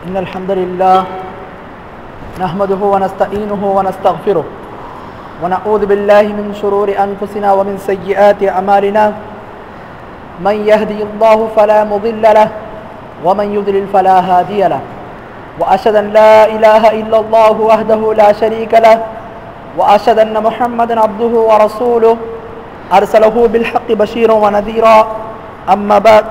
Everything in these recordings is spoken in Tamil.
إن الحمد لله نحمده ونستعينه ونستغفره ونعوذ بالله من شرور أنفسنا ومن سيئات أعمالنا من يهدي الله فلا مضل له ومن يضلل فلا هادي له وأشهد أن لا إله إلا الله وحده لا شريك له وأشهد أن محمدا عبده ورسوله أرسله بالحق بشيرا ونذيرا أما بعد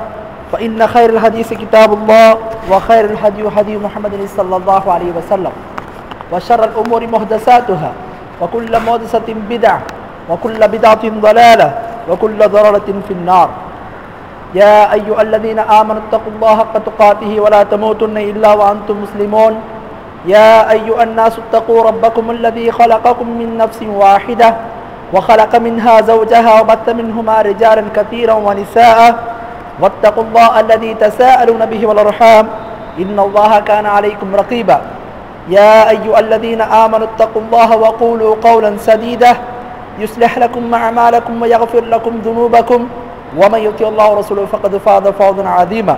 فإن خير الحديث كتاب الله وخير الهدي هدي محمد صلى الله عليه وسلم وشر الأمور محدثاتها وكل محدثة بدعة وكل بدعة ضلالة وكل ضلالة في النار يا أيها الذين آمنوا اتقوا الله حق تقاته ولا تموتن إلا وأنتم مسلمون يا أيها الناس اتقوا ربكم الذي خلقكم من نفس واحدة وخلق منها زوجها وبث منهما رجالا كثيرا ونساء واتقوا الله الذي تساءلون به والأرحام إن الله كان عليكم رقيبا يا أيها الذين آمنوا اتقوا الله وقولوا قولا سديدا يصلح لكم أعمالكم ويغفر لكم ذنوبكم ومن يطع الله ورسوله فقد فاز فوزا عظيما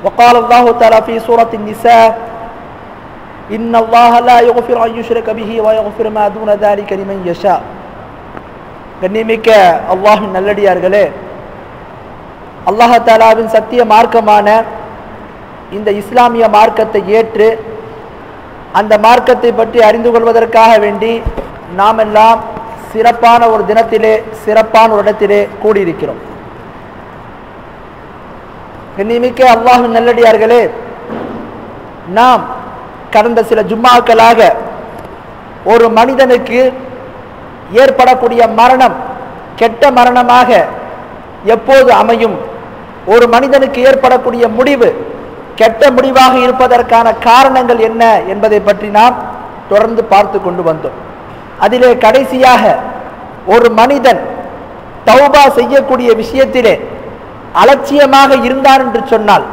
وقال الله تعالى في سورة النساء إن الله لا يغفر أن يشرك به ويغفر ما دون ذلك لمن يشاء. கண்ணியமிக்க அல்லாஹ்வின் நல்லடியார்களே, அல்லாஹ் தஆலாவின் சத்திய மார்க்கமான இந்த இஸ்லாமிய மார்க்கத்தை ஏற்று அந்த மார்க்கத்தை பற்றி அறிந்து கொள்வதற்காக வேண்டி நாம் எல்லாம் சிறப்பான ஒரு தினத்திலே சிறப்பான ஒரு இடத்திலே கூடியிருக்கிறோம். கண்ணியமிக்க அல்லாஹ்வின் நல்லடியார்களே, நாம் கடந்த சில ஜும்மாக்களாக ஒரு மனிதனுக்கு ஏற்படக்கூடிய மரணம் கெட்ட மரணமாக எப்போது அமையும், ஒரு மனிதனுக்கு ஏற்படக்கூடிய முடிவு கெட்ட முடிவாக இருப்பதற்கான காரணங்கள் என்ன என்பதை பற்றி நாம் தொடர்ந்து பார்த்து கொண்டு வந்தோம். அதிலே கடைசியாக ஒரு மனிதன் தௌபா செய்யக்கூடிய விஷயத்திலே அலட்சியமாக இருந்தான் என்று சொன்னால்,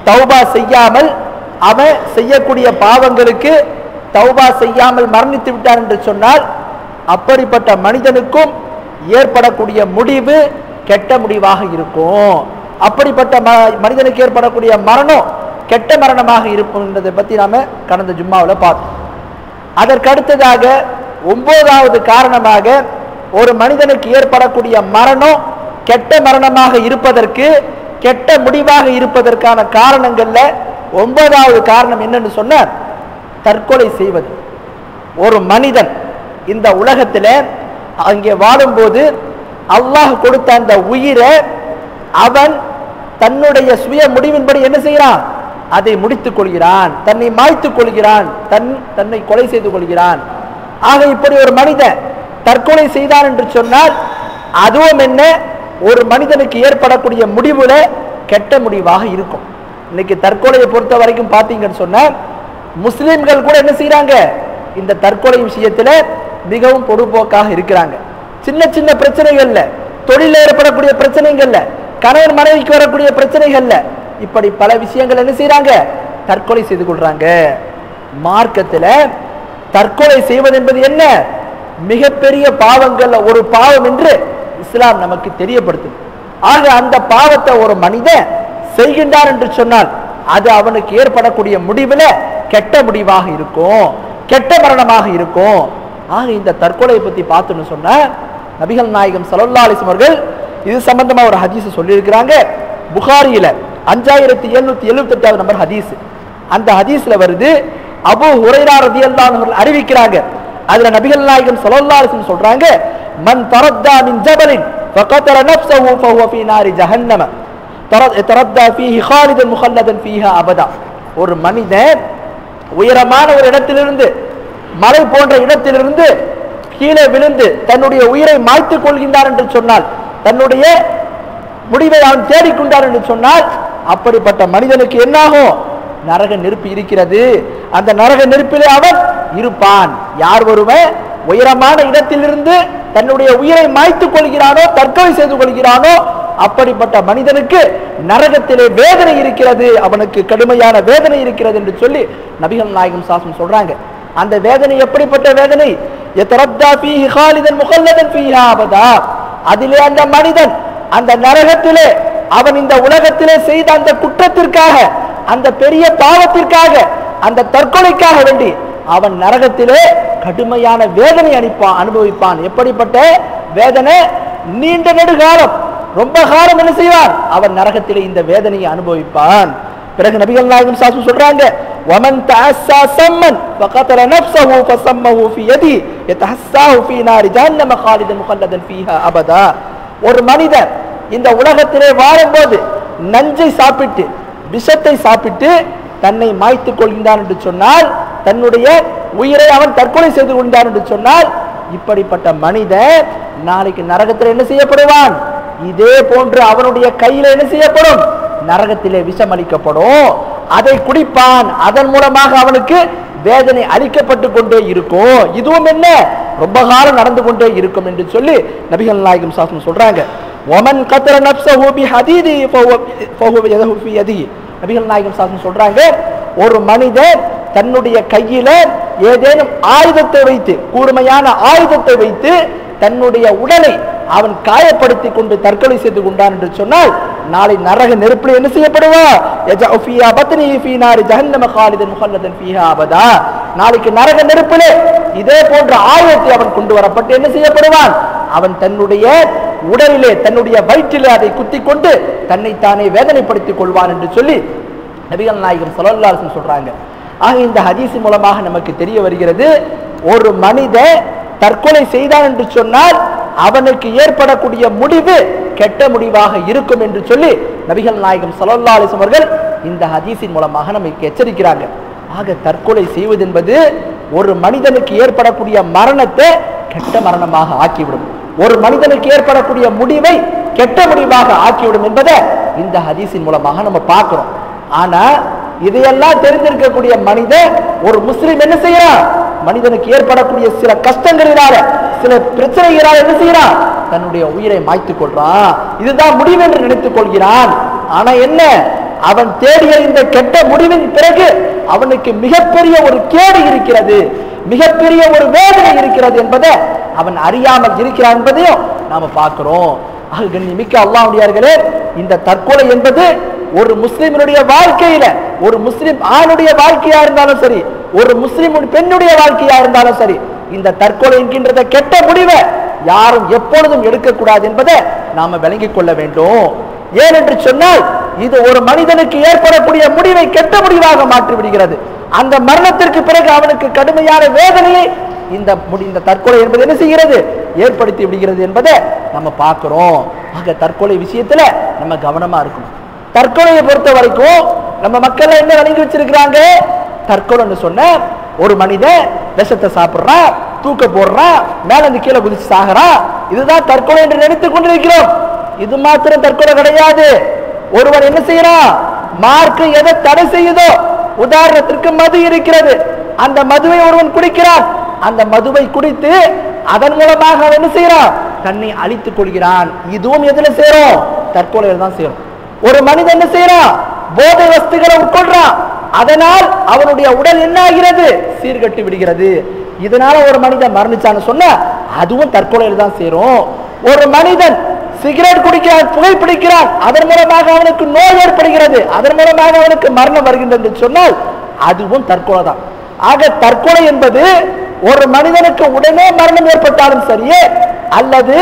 தௌபா செய்யாமல் அவன் செய்யக்கூடிய பாவங்களுக்கு தௌபா செய்யாமல் மரணித்து விட்டான் என்று சொன்னால், அப்படிப்பட்ட மனிதனுக்கும் ஏற்படக்கூடிய முடிவு கெட்ட முடிவாக இருக்கும். அப்படிப்பட்ட மனிதனுக்கு ஏற்படக்கூடிய மரணம் கெட்ட மரணமாக இருக்கும் என்பதை பற்றி நாம கடந்த ஜும்மாவில் பார்த்தோம். அதற்கு அடுத்ததாக 9வது காரணமாக ஒரு மனிதனுக்கு ஏற்படக்கூடிய மரணம் கெட்ட மரணமாக இருப்பதற்கு கெட்ட முடிவாக இருப்பதற்கான காரணங்கள்ல 9வது காரணம் என்னன்னு சொன்ன தற்கொலை செய்வது. ஒரு மனிதன் இந்த உலகத்தில் அங்கே வாழும்போது அல்லாஹ் கொடுத்த அந்த உயிரை அவன் தன்னுடைய சுய முடிவின்படி என்ன செய்கிறான், அதை முடித்துக் கொள்கிறான், தன்னை மாய்த்துக் கொள்கிறான், தன்னை கொலை செய்து கொள்கிறான். ஆக இப்படி ஒரு மனிதன் தற்கொலை செய்தான் என்று சொன்னால் அதுவும் என்ன, ஒரு மனிதனுக்கு ஏற்படக்கூடிய முடிவுல கெட்ட முடிவாக இருக்கும். இன்னைக்கு தற்கொலையை பொறுத்த வரைக்கும் பார்த்தீங்கன்னு சொன்னா முஸ்லிம்கள் கூட என்ன செய்யறாங்க, இந்த தற்கொலை விஷயத்துல மிகவும் பொறுப்போக்காக இருக்கிறாங்க. சின்ன சின்ன பிரச்சனைகள்ல, தொழில ஏற்படக்கூடிய பிரச்சனைகள்ல, கணவன் மனைவிக்கு வரக்கூடிய பிரச்சனைகள்ல, இப்படி பல விஷயங்கள் என்ன செய்யறாங்க, தற்கொலை செய்து கொள்றாங்க. மார்க்கத்துல தற்கொலை செய்வது என்பது என்ன, மிகப்பெரிய பாவங்கள்ல ஒரு பாவம் என்று இஸ்லாம் நமக்கு தெரியப்படுத்தும். ஆக அந்த பாவத்தை ஒரு மனிதன் செய்கின்றான் என்று சொன்னால் அது அவனுக்கு ஏற்படக்கூடிய முடிவுல கெட்ட முடிவாக இருக்கும், கெட்ட மரணமாக இருக்கும். ஆக இந்த தற்கொலையை பத்தி பார்த்தோன்னு சொன்ன நபிகள் நாயகம் ஸல்லல்லாஹு அலைஹி வஸல்லம் அவர்கள் இது சம்பந்தமா ஒரு ஹதீஸ் சொல்லியிருக்கிறாங்க. புகாரியில 5778வது நம்பர் ஹதீஸ். அந்த ஹதீஸ்ல வருது, அபூ ஹுரைரா ரலியல்லாஹு அன்ஹு அறிவிக்கிறாங்க. அதுல நபிகள் நாயகம் ஸல்லல்லாஹு அலைஹி வஸல்லம் சொல்றாங்க, மன் தரத்தா மின் ஜபலின் ஃபகதல நஃப்ஸஹு ஃபஹுவ ஃபீ நாரி ஜஹன்னம தரத்தா ஃபீஹி காலிதன் முகல்லதன் ஃபீஹா அபதா. ஒரு மனிதன் உயரமான ஒரு இடத்திலிருந்து, மலை போன்ற இடத்திலிருந்து கீழே விழுந்து தன்னுடைய உயிரை மாய்த்துக் கொள்கின்றார் என்று சொன்னால், தன்னுடைய முடிவை அவன் தேடிக்கொண்டார் என்று சொன்னால், அப்படிப்பட்ட மனிதனுக்கு என்னாகும், நரக நெருப்பு இருக்கிறது. அந்த நரக நெருப்பிலே அவன் இருப்பான். யார் ஒருவன் உயரமான இடத்திலிருந்து தன்னுடைய உயிரை மாய்த்துக் கொள்கிறானோ, தற்கொலை செய்து கொள்கிறானோ, அப்படிப்பட்ட மனிதனுக்கு நரகத்திலே வேதனை இருக்கிறது, அவனுக்கு கடுமையான வேதனை இருக்கிறது என்று சொல்லி நபிகள் நாயகம் சாசம் சொல்றாங்க. அந்த வேதனை எப்படிப்பட்ட வேதனை, யதரத்தா ஃபீஹி காலிதன் முகல்லதன் ஃபீஹா அபதா. அதிலே அந்த மனிதன் அந்த நரகத்திலே அவன் இந்த உலகத்திலே செய்த அந்த குற்றத்திற்காக அந்த பெரிய பாவத்திற்காக, அந்த தற்கொலைக்காக வேண்டி அவன் நரகத்திலே கடுமையான வேதனை அனுபவிப்பான். எப்படிப்பட்ட வேதனை? நீண்ட நெடுகாலம், ரொம்ப காலம் என்ன செய்வான்? அவன் நரகத்திலே இந்த வேதனையை அனுபவிப்பான். பிறகு நபிகள் நாயகம் ஸல்லல்லாஹு சொல்றாங்க, வமன் தஅஸ்ஸா சம்மன் ஃபகதல நஃப்ஸஹு ஃபஸம்மஹு ஃபீ யதி யதஹஸ்ஸாஹு ஃபீ நாரி ஜஹன்னம காலிதன் முகல்லதன் ஃபீஹா அபதா. ஒரு மனிதன் இந்த உலகத்திலே வாழும்போது நஞ்சை சாப்பிட்டு, விஷத்தை சாப்பிட்டு தன்னை மாய்த்து கொள்கின்றான் என்று சொன்னால், தன்னுடைய உயிரை அவன் தற்கொலை செய்து கொண்டான் என்று சொன்னால், இப்படிப்பட்ட மனிதன் நாளைக்கு நரகத்தில் என்ன செய்யப்படுவான்? இதே போன்று அவனுடைய கையில என்ன செய்யப்படும்? நரகத்திலே விஷம் அளிக்கப்படும். அதை குடிப்பான். அதன் மூலமாக அவனுக்கு வேதனை அளிக்கப்பட்டு கொண்டே இருக்கும். இதுவும் என்ன, ரொம்ப காலம் நடந்து கொண்டே இருக்கும் என்று சொல்லி நபிகள் நாயகம் ஸல்லல்லாஹு அலைஹி வஸல்லம் சொல்றாங்க. வமன் கதர நஃப்ஸஹு பிஹதீதி ஃபஹுவ யதஹு ஃபீ யதிஹி. நபிகள் நாயகம் ஸல்லல்லாஹு அலைஹி வஸல்லம் சொல்றாங்க, ஒரு மனிதன் தன்னுடைய கையில ஏதேனும் ஆயுதத்தை வைத்து, கூர்மையான ஆயுதத்தை வைத்து தன்னுடைய உடலை அவன் காயப்படுத்தி கொண்டு தற்கொலை செய்து கொண்டான் என்று சொன்னால், நாளை நரக நெருப்பில் என்ன செய்யப்படுவான்? நாளைக்கு நரக நெருப்பிலே இதே போன்ற ஆயுதத்தை அவன் கொண்டு வரப்பட்டு என்ன செய்யப்படுவான்? அவன் தன்னுடைய உடலிலே, தன்னுடைய வயிற்றிலே அதை குத்தி கொண்டு தன்னைத்தானே வேதனைப்படுத்திக் கொள்வான் என்று சொல்லி நபிகள் நாயகம் ஸல்லல்லாஹு அலைஹி வஸல்லம் சொல்றாங்க. ஆக இந்த ஹதீஸ் மூலமாக நமக்கு தெரிய வருகிறது, ஒரு மனிதன் தற்கொலை செய்தான் என்று சொன்னால் அவனுக்கு ஏற்படக்கூடிய முடிவு கெட்ட முடிவாக இருக்கும் என்று சொல்லி நபிகள் நாயகம் ஸல்லல்லாஹு அலைஹி வஸல்லம் அவர்கள் இந்த ஹதீஸின் மூலமாக நமக்கு எச்சரிக்கிறாங்க. ஆக தற்கொலை செய்வது என்பது ஒரு மனிதனுக்கு ஏற்படக்கூடிய மரணத்தை கெட்ட மரணமாக ஆக்கிவிடும். ஒரு மனிதனுக்கு ஏற்படக்கூடிய முடிவை கெட்ட முடிவாக ஆக்கிவிடும் என்பதை இந்த ஹதீஸின் மூலமாக நம்ம பார்க்கிறோம். ஆனா இதையெல்லாம் தெரிந்திருக்கக்கூடிய மனிதன், ஒரு முஸ்லிம் என்ன செய்யறான்? மனிதனுக்கு ஏற்படக்கூடிய சில கஷ்டங்களினால, சில பிரச்சனைகளால் என்ன செய்யறான்? தன்னுடைய உயிரை மாய்த்துக் கொள்றான். இதுதான் முடிவு என்று நினைத்துக் கொள்கிறான். ஆனா என்ன, அவன் தேடிய இந்த கெட்ட முடிவின் பிறகு அவனுக்கு மிகப்பெரிய ஒரு கேடு இருக்கிறது, மிகப்பெரிய ஒரு வேதனை இருக்கிறது என்பதை அவன் அறியாமல் இருக்கிறான் என்பதையும் நாம பார்க்கிறோம். மிக்க அல்லாஹ்வுடையார்களே, இந்த தற்கொலை என்பது ஒரு முஸ்லிமினுடைய வாழ்க்கையில, ஒரு முஸ்லிம் ஆணுடைய வாழ்க்கையா இருந்தாலும் சரி, ஒரு முஸ்லிம் பெண்ணுடைய வாழ்க்கையா இருந்தாலும் சரி, இந்த தற்கொலை என்கின்ற கெட்ட முடிவை யாரும் எப்பொழுதும் எடுக்கக்கூடாது என்பதை நாம விளங்கிக் கொள்ள வேண்டும். ஏனென்று சொன்னால், இது ஒரு மனிதனுக்கு ஏற்படக்கூடிய முடிவை கெட்ட முடிவாக மாற்றி விடுகிறது. அந்த மரணத்திற்கு பிறகு அவனுக்கு கடுமையான வேதனையை இந்த தற்கொலை என்பது என்ன செய்கிறது? ஏற்படுத்தி விடுகிறது என்பதை நம்ம பார்க்கிறோம். ஆக தற்கொலை விஷயத்துல நம்ம கவனமா இருக்கணும். தற்கொலையை பொறுத்த வரைக்கும் நம்ம மக்கள் என்ன வழங்கி வச்சிருக்கிறாங்க? தற்கொலைன்னு சொன்ன ஒரு மனிதன் விஷத்தை சாப்பிடுறான், தூக்க போடுறான், மேல இருந்து கீழே குதிச்சு சாகிறான், இதுதான் தற்கொலை என்று நினைத்துக் கொண்டிருக்கிறோம். இது மாத்திரம் தற்கொலை கிடையாது. ஒருவன் என்ன செய்யறான்? மார்க்கு எதை தடை செய்யுதோ, உதாரணத்திற்கு மது இருக்கிறது, அந்த மதுவை ஒருவன் குடிக்கிறான், அந்த மதுவை குடித்து அதன் மூலமாக அவன் என்ன செய்யறான்? தன்னை அழித்துக் கொள்கிறான். இதுவும் எதுல சேரும்? தற்கொலையில் தான் சேரும். ஒரு மனிதன் என்ன செய்யறான்? போதை வஸ்துகளை உட்கொள்றான், அதனால் அவனுடைய உடல் என்ன ஆகிறது? சீர்கட்டு விடுகிறது. இதனால ஒரு மனிதன் மரணிச்சான்னு சொன்ன அதுவும் தற்கொலையில் தான் சேரும். ஒரு மனிதன் சிகரெட் குடிக்கிறான், புகைப்பிடிக்கிறான், அதன் மூலமாக அவனுக்கு நோய் ஏற்படுகிறது, அதன் மூலமாக அவனுக்கு மரணம் வருகின்றது சொன்னால் அதுவும் தற்கொலை தான். ஆக தற்கொலை என்பது ஒரு மனிதனுக்கு உடனே மரணம் ஏற்பட்டாலும் சரியே, அல்லது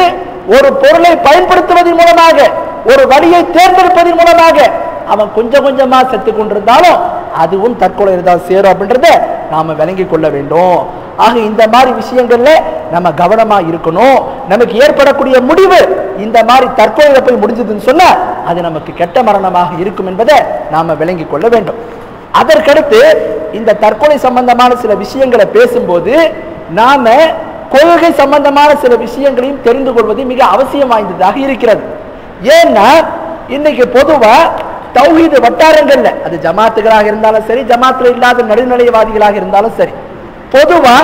ஒரு பொருளை பயன்படுத்துவதன் மூலமாக, ஒரு வழியை தேர்ந்தெடுப்பதன் மூலமாக அவன் கொஞ்சம் கொஞ்சமா செத்து கொண்டிருந்தாலும் அதுவும் தற்கொலையில் தான் சேரும் அப்படின்றத நாம விளங்கிக் கொள்ள வேண்டும். ஆக இந்த மாதிரி விஷயங்கள்ல நம்ம கவனமா இருக்கணும். நமக்கு ஏற்படக்கூடிய முடிவு இந்த மாதிரி தற்கொலையில போய் முடிஞ்சதுன்னு சொன்னா அது நமக்கு கெட்ட மரணமாக இருக்கும் என்பதை நாம விளங்கிக் கொள்ள வேண்டும். அதற்கடுத்து இந்த தற்கொலை சம்பந்தமான சில விஷயங்களை பேசும்போது நாம கொள்கை சம்பந்தமான சில விஷயங்களையும் தெரிந்து கொள்வது மிக அவசியம் வாய்ந்ததாக இருக்கிறது. ஏன்னா இன்னைக்கு பொதுவா தௌஹீத் வட்டாரங்கள்ல, அது ஜமாத்துகளாக இருந்தாலும் சரி, ஜமாத்துல இல்லாத நடுநிலைவாதிகளாக இருந்தாலும் சரி, பொதுவா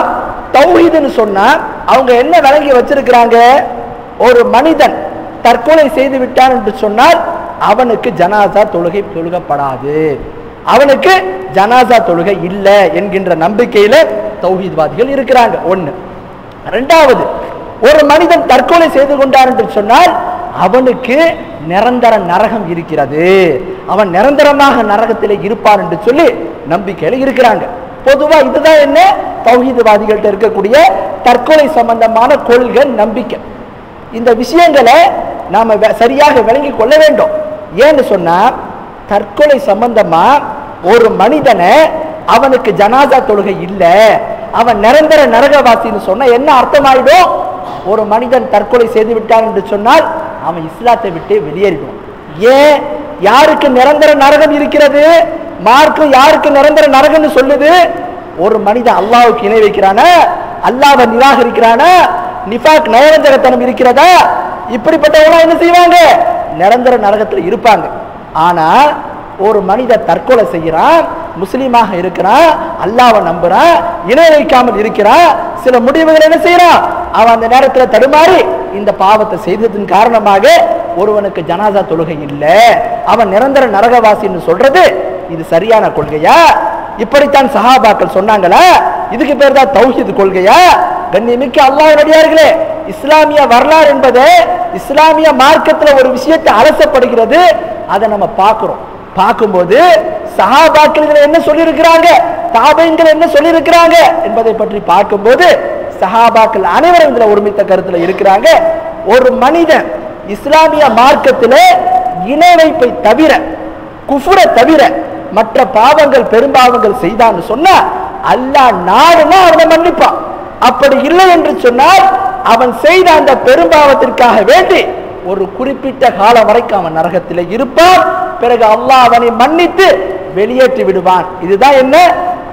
தௌஹீதுன்னு சொன்னா அவங்க என்ன விளங்கி வச்சிருக்கிறாங்க? ஒரு மனிதன் தற்கொலை செய்து விட்டான் என்று சொன்னால் அவனுக்கு ஜனாசா தொழுகை தொழுகப்படாது, அவனுக்கு ஜனாசா தொழுகை இல்லை என்கின்ற நம்பிக்கையில தௌஹீத்வாதிகள் இருக்கிறாங்க. ஒண்ணு. இரண்டாவது, ஒரு மனிதன் தற்கொலை செய்து கொண்டான் என்று சொன்னால் அவனுக்கு நிரந்தர நரகம் இருக்கிறது, அவன் நிரந்தரமாக நரகத்திலே இருப்பான் என்று சொல்லி நம்பிக்கையில இருக்கிறாங்க. பொதுவா இதுதான் என்ன தௌஹீத்வாதிகள்ட்ட இருக்கக்கூடிய தற்கொலை சம்பந்தமான கொள்கை நம்பிக்கை. இந்த விஷயங்களை நாம சரியாக விளங்கி கொள்ள வேண்டும். ஏன்னு சொன்னா தற்கொலை சம்பந்தமா ஒரு மனிதனை அவனுக்கு ஜனாசா தொழுகை இல்ல, அவன் நிரந்தர நரகவாசின்னு சொன்னா என்ன அர்த்தமாயிடும்? ஒரு மனிதன் தற்கொலை செய்து விட்டான் என்று சொன்னால் அவன் இஸ்லாத்தை விட்டு வெளியேறிடும். ஏன்? யாருக்கு நிரந்தர நரகம் இருக்கிறது? மார்க்கம் யாருக்கு நிரந்தர நரகம்னு சொல்லுது? ஒரு மனிதன் அல்லாஹ்வுக்கு இணை வைக்கிறானா, அல்லாஹ்வை நிராகரிக்கிறானா, நிஃபாக் நயவஞ்சகத்தனம் இருக்கிறதா, இப்படிப்பட்டவங்க என்ன செய்வாங்க? நிரந்தர நரகத்தில் இருப்பாங்க. ஆனா ஒரு மனிதன் தற்கொலை செய்யறான், முஸ்லீமாக இருக்கிறான், அல்லாஹ்வை நம்புறான், இணை வைக்காமல் இருக்கிறான், சில முடிவுகள் என்ன செய்யறான்? அவன் அந்த நேரத்தில் தடுமாறி இந்த பாவத்தை செய்ததன் காரணமாக ஒருவனுக்கு ஜனாசா தொழுகை இல்லை, அவன் நிரந்தர நரகவாசின்னு சொல்றது இது சரியான கொள்கையா? இப்படித்தான் சஹாபாக்கள் சொன்னாங்களா? இதுக்கு பேர் தான் தௌஹீத் கொள்கையா? கண்ணியமிக்க அல்லாஹ்வுடையார்களே, இஸ்லாமிய வரலாறு என்பது இஸ்லாமிய மார்க்கத்தில் ஒரு விஷயத்தை அலசப்படுகிறது. அதை நம்ம பார்க்கிறோம். பார்க்கும்போது சஹாபாக்கள் என்ன சொல்லி இருக்கிறாங்க, தாபீன்கள் என்ன சொல்லி இருக்கிறாங்க என்பதை பற்றி பார்க்கும்போது சஹாபாக்கள் அனைவரும் இதுல ஒருமித்த கருத்துல இருக்கிறாங்க. ஒரு மனிதன் இஸ்லாமிய மார்க்கத்திலே இணை வைப்பை தவிர, குஃபுரை தவிர மற்ற பாவங்கள் பெரும்பாவங்கள் செய்தான்னு சொன்னா அல்லாஹ் நாடுனா அவனை மன்னிப்பான். அப்படி இல்லை என்று சொன்னால் அவன் செய்த அந்த பெரும்பாவத்திற்காக வேண்டி ஒரு குறிப்பிட்ட காலம் வரைக்கும் அவன் நரகத்திலே இருப்பான். பிறகு அல்லாஹ் அவனை மன்னித்து வெளியேற்றி விடுவான். இதுதான் என்ன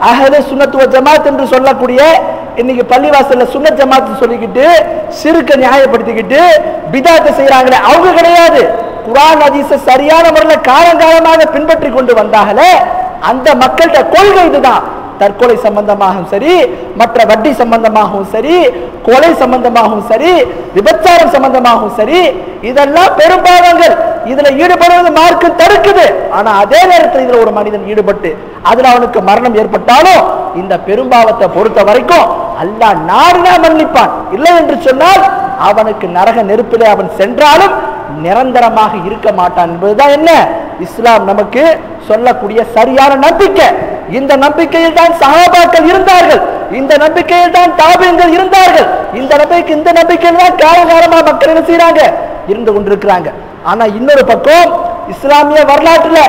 அஹ்லு சுன்னத் வல் ஜமாத் என்று சொல்லக்கூடிய, இன்னைக்கு பள்ளிவாசல்ல சுன்னத் ஜமாத் சொல்லிக்கிட்டு ஷிர்க நியாயப்படுத்திக்கிட்டு பிதாத்தை செய்யறாங்களே அவங்க கிடையாது. குர்ஆன் ஹதீஸ சரியான முறையில் காலங்காலமாக பின்பற்றி கொண்டு வந்தாங்களே அந்த மக்கள்கிட்ட கொள்கை இதுதான். தற்கொலை சம்பந்தமாகவும் சரி, மற்ற வட்டி சம்பந்தமாகவும் சரி, கொலை சம்பந்தமாகவும் சரி, விபச்சாரம் சம்பந்தமாகவும் சரி, இதெல்லாம் பெரும்பாவங்கள். இதுல ஈடுபடுவது மார்க்கம் தடுக்குது. ஆனா அதே நேரத்தில் இதுல ஒரு மனிதன் ஈடுபட்டு அதுல அவனுக்கு மரணம் ஏற்பட்டாலும் இந்த பெரும்பாவத்தை பொறுத்த வரைக்கும் அல்லாஹ் நாடுனா மன்னிப்பான். இல்லை என்று சொன்னால் அவனுக்கு நரக நெருப்பிலே அவன் சென்றாலும் நிரந்தரமாக இருக்க மாட்டான் என்பதுதான் என்ன இஸ்லாம் நமக்கு சொல்லக்கூடிய சரியான நம்பிக்கை. இந்த நம்பிக்கையில் தான் சஹாபாக்கள் இருந்தார்கள், இந்த நம்பிக்கையில் தான் தாபீன்கள் இருந்தார்கள், இந்த நம்பிக்கையில் தான் காலகாலமா மக்கள் என்ன செய்யறாங்க, இருந்து கொண்டிருக்கிறாங்க. ஆனா இன்னொரு பக்கம் இஸ்லாமிய வரலாற்றுல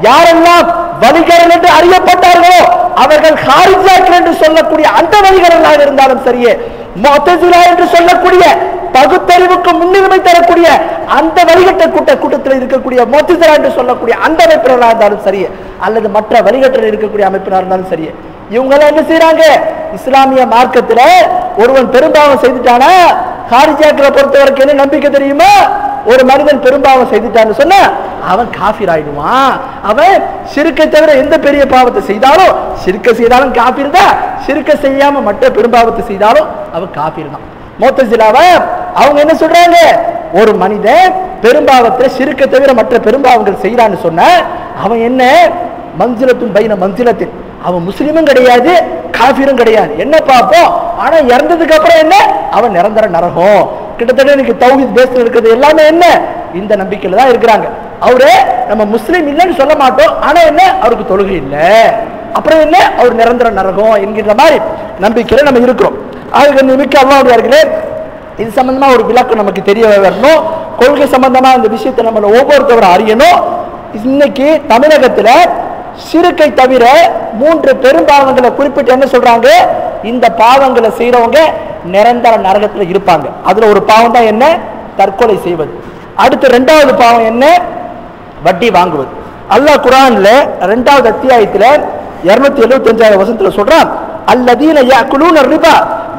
யாரெல்லாம் வழிகர்கள் என்று அறியப்பட்டார்களோ அவர்கள் ஹாரிஜாக்கள் என்று சொல்லக்கூடிய அந்த வழிகர்களாக இருந்தாலும் சரியே, முஅ்தஸிலா என்று சொல்லக்கூடிய பகுத்தறிவுக்கு முன்னுரிமை தரக்கூடிய அந்த வழிகட்ட கூட்டத்தில் இருக்கக்கூடிய முஅ்தஸிலா என்று சொல்லக்கூடிய அந்த அமைப்பினராக இருந்தாலும் சரியே, அல்லது மற்ற வழிகட்டில் இருக்கக்கூடிய அமைப்பினராக இருந்தாலும் சரியே, இவங்க எல்லாம் என்ன செய்யறாங்க? இஸ்லாமிய மார்க்கத்துல ஒருவன் பெரும்பாவம் செய்துட்டானா, ஹாரிஜாக்களை பொறுத்த வரைக்கும் என்ன நம்பிக்கை தெரியுமா? ஒரு மனிதன் பெரும்பாவம் செய்துட்டான்னு சொன்னா அவன் காஃபிர் ஆயிடுவான். அவன் ஷிர்க்கை தவிர எந்த பெரிய பாவத்தை செய்தாலும், ஷிர்க்க செய்தாலும் காஃபிர் தான், ஷிர்க்க செய்யாம மற்ற பெரும்பாவத்தை செய்தாலும் அவன் காஃபிர் தான். முஅ்தஸிலாவை அவங்க என்ன சொல்றாங்க? ஒரு மனிதன் பெரும்பாவத்தை ஷிர்க்கை தவிர மற்ற பெரும்பாவங்கள் செய்யறான்னு சொன்ன அவன் என்ன மன்சிலத்துன் பைன மன்சிலத்தின், அவன் முஸ்லிமும் கிடையாது காஃபிரும் கிடையாது. என்ன பார்ப்போம்? ஆனா இறந்ததுக்கு அப்புறம் என்ன? அவன் நிரந்தர நரகம். கிட்டத்தட்ட எனக்கு தௌஹீத் பேஸ்ல இருக்கிறது எல்லாமே என்ன இந்த நம்பிக்கையில தான் இருக்கிறாங்க. அவரு நம்ம முஸ்லீம் இல்லைன்னு சொல்ல மாட்டோம், ஆனா என்ன அவருக்கு தொழுகை இல்லை, அப்புறம் என்ன அவர் நிரந்தர நரகம் என்கின்ற மாதிரி நம்பிக்கையில நம்ம இருக்கிறோம். அதுக்கு மிக்க அல்லாஹ்வுடையார்களே, இது சம்பந்தமா ஒரு விளக்கம் நமக்கு தெரிய வரணும். கொள்கை சம்பந்தமா இந்த விஷயத்தை நம்ம ஒவ்வொருத்தவரும் அறியணும். இன்னைக்கு தமிழகத்துல ஷிர்க்கை தவிர 3 பெரும்பாவங்களை குறிப்பிட்டு என்ன சொல்றாங்க? இந்த பாவங்களை செய்யறவங்க நிரந்தர நரகத்துல இருப்பாங்க. அதுல ஒரு பாவம் தான் என்ன? தற்கொலை செய்வது. அடுத்து 2வது பாவம் என்ன? வட்டி வாங்குவது. அல்லாஹ் குர்ஆன்ல 2வது அத்தியாயத்துல 275வது வசனத்துல சொல்றான், அல்லதீன யாக்குலூன ரிபா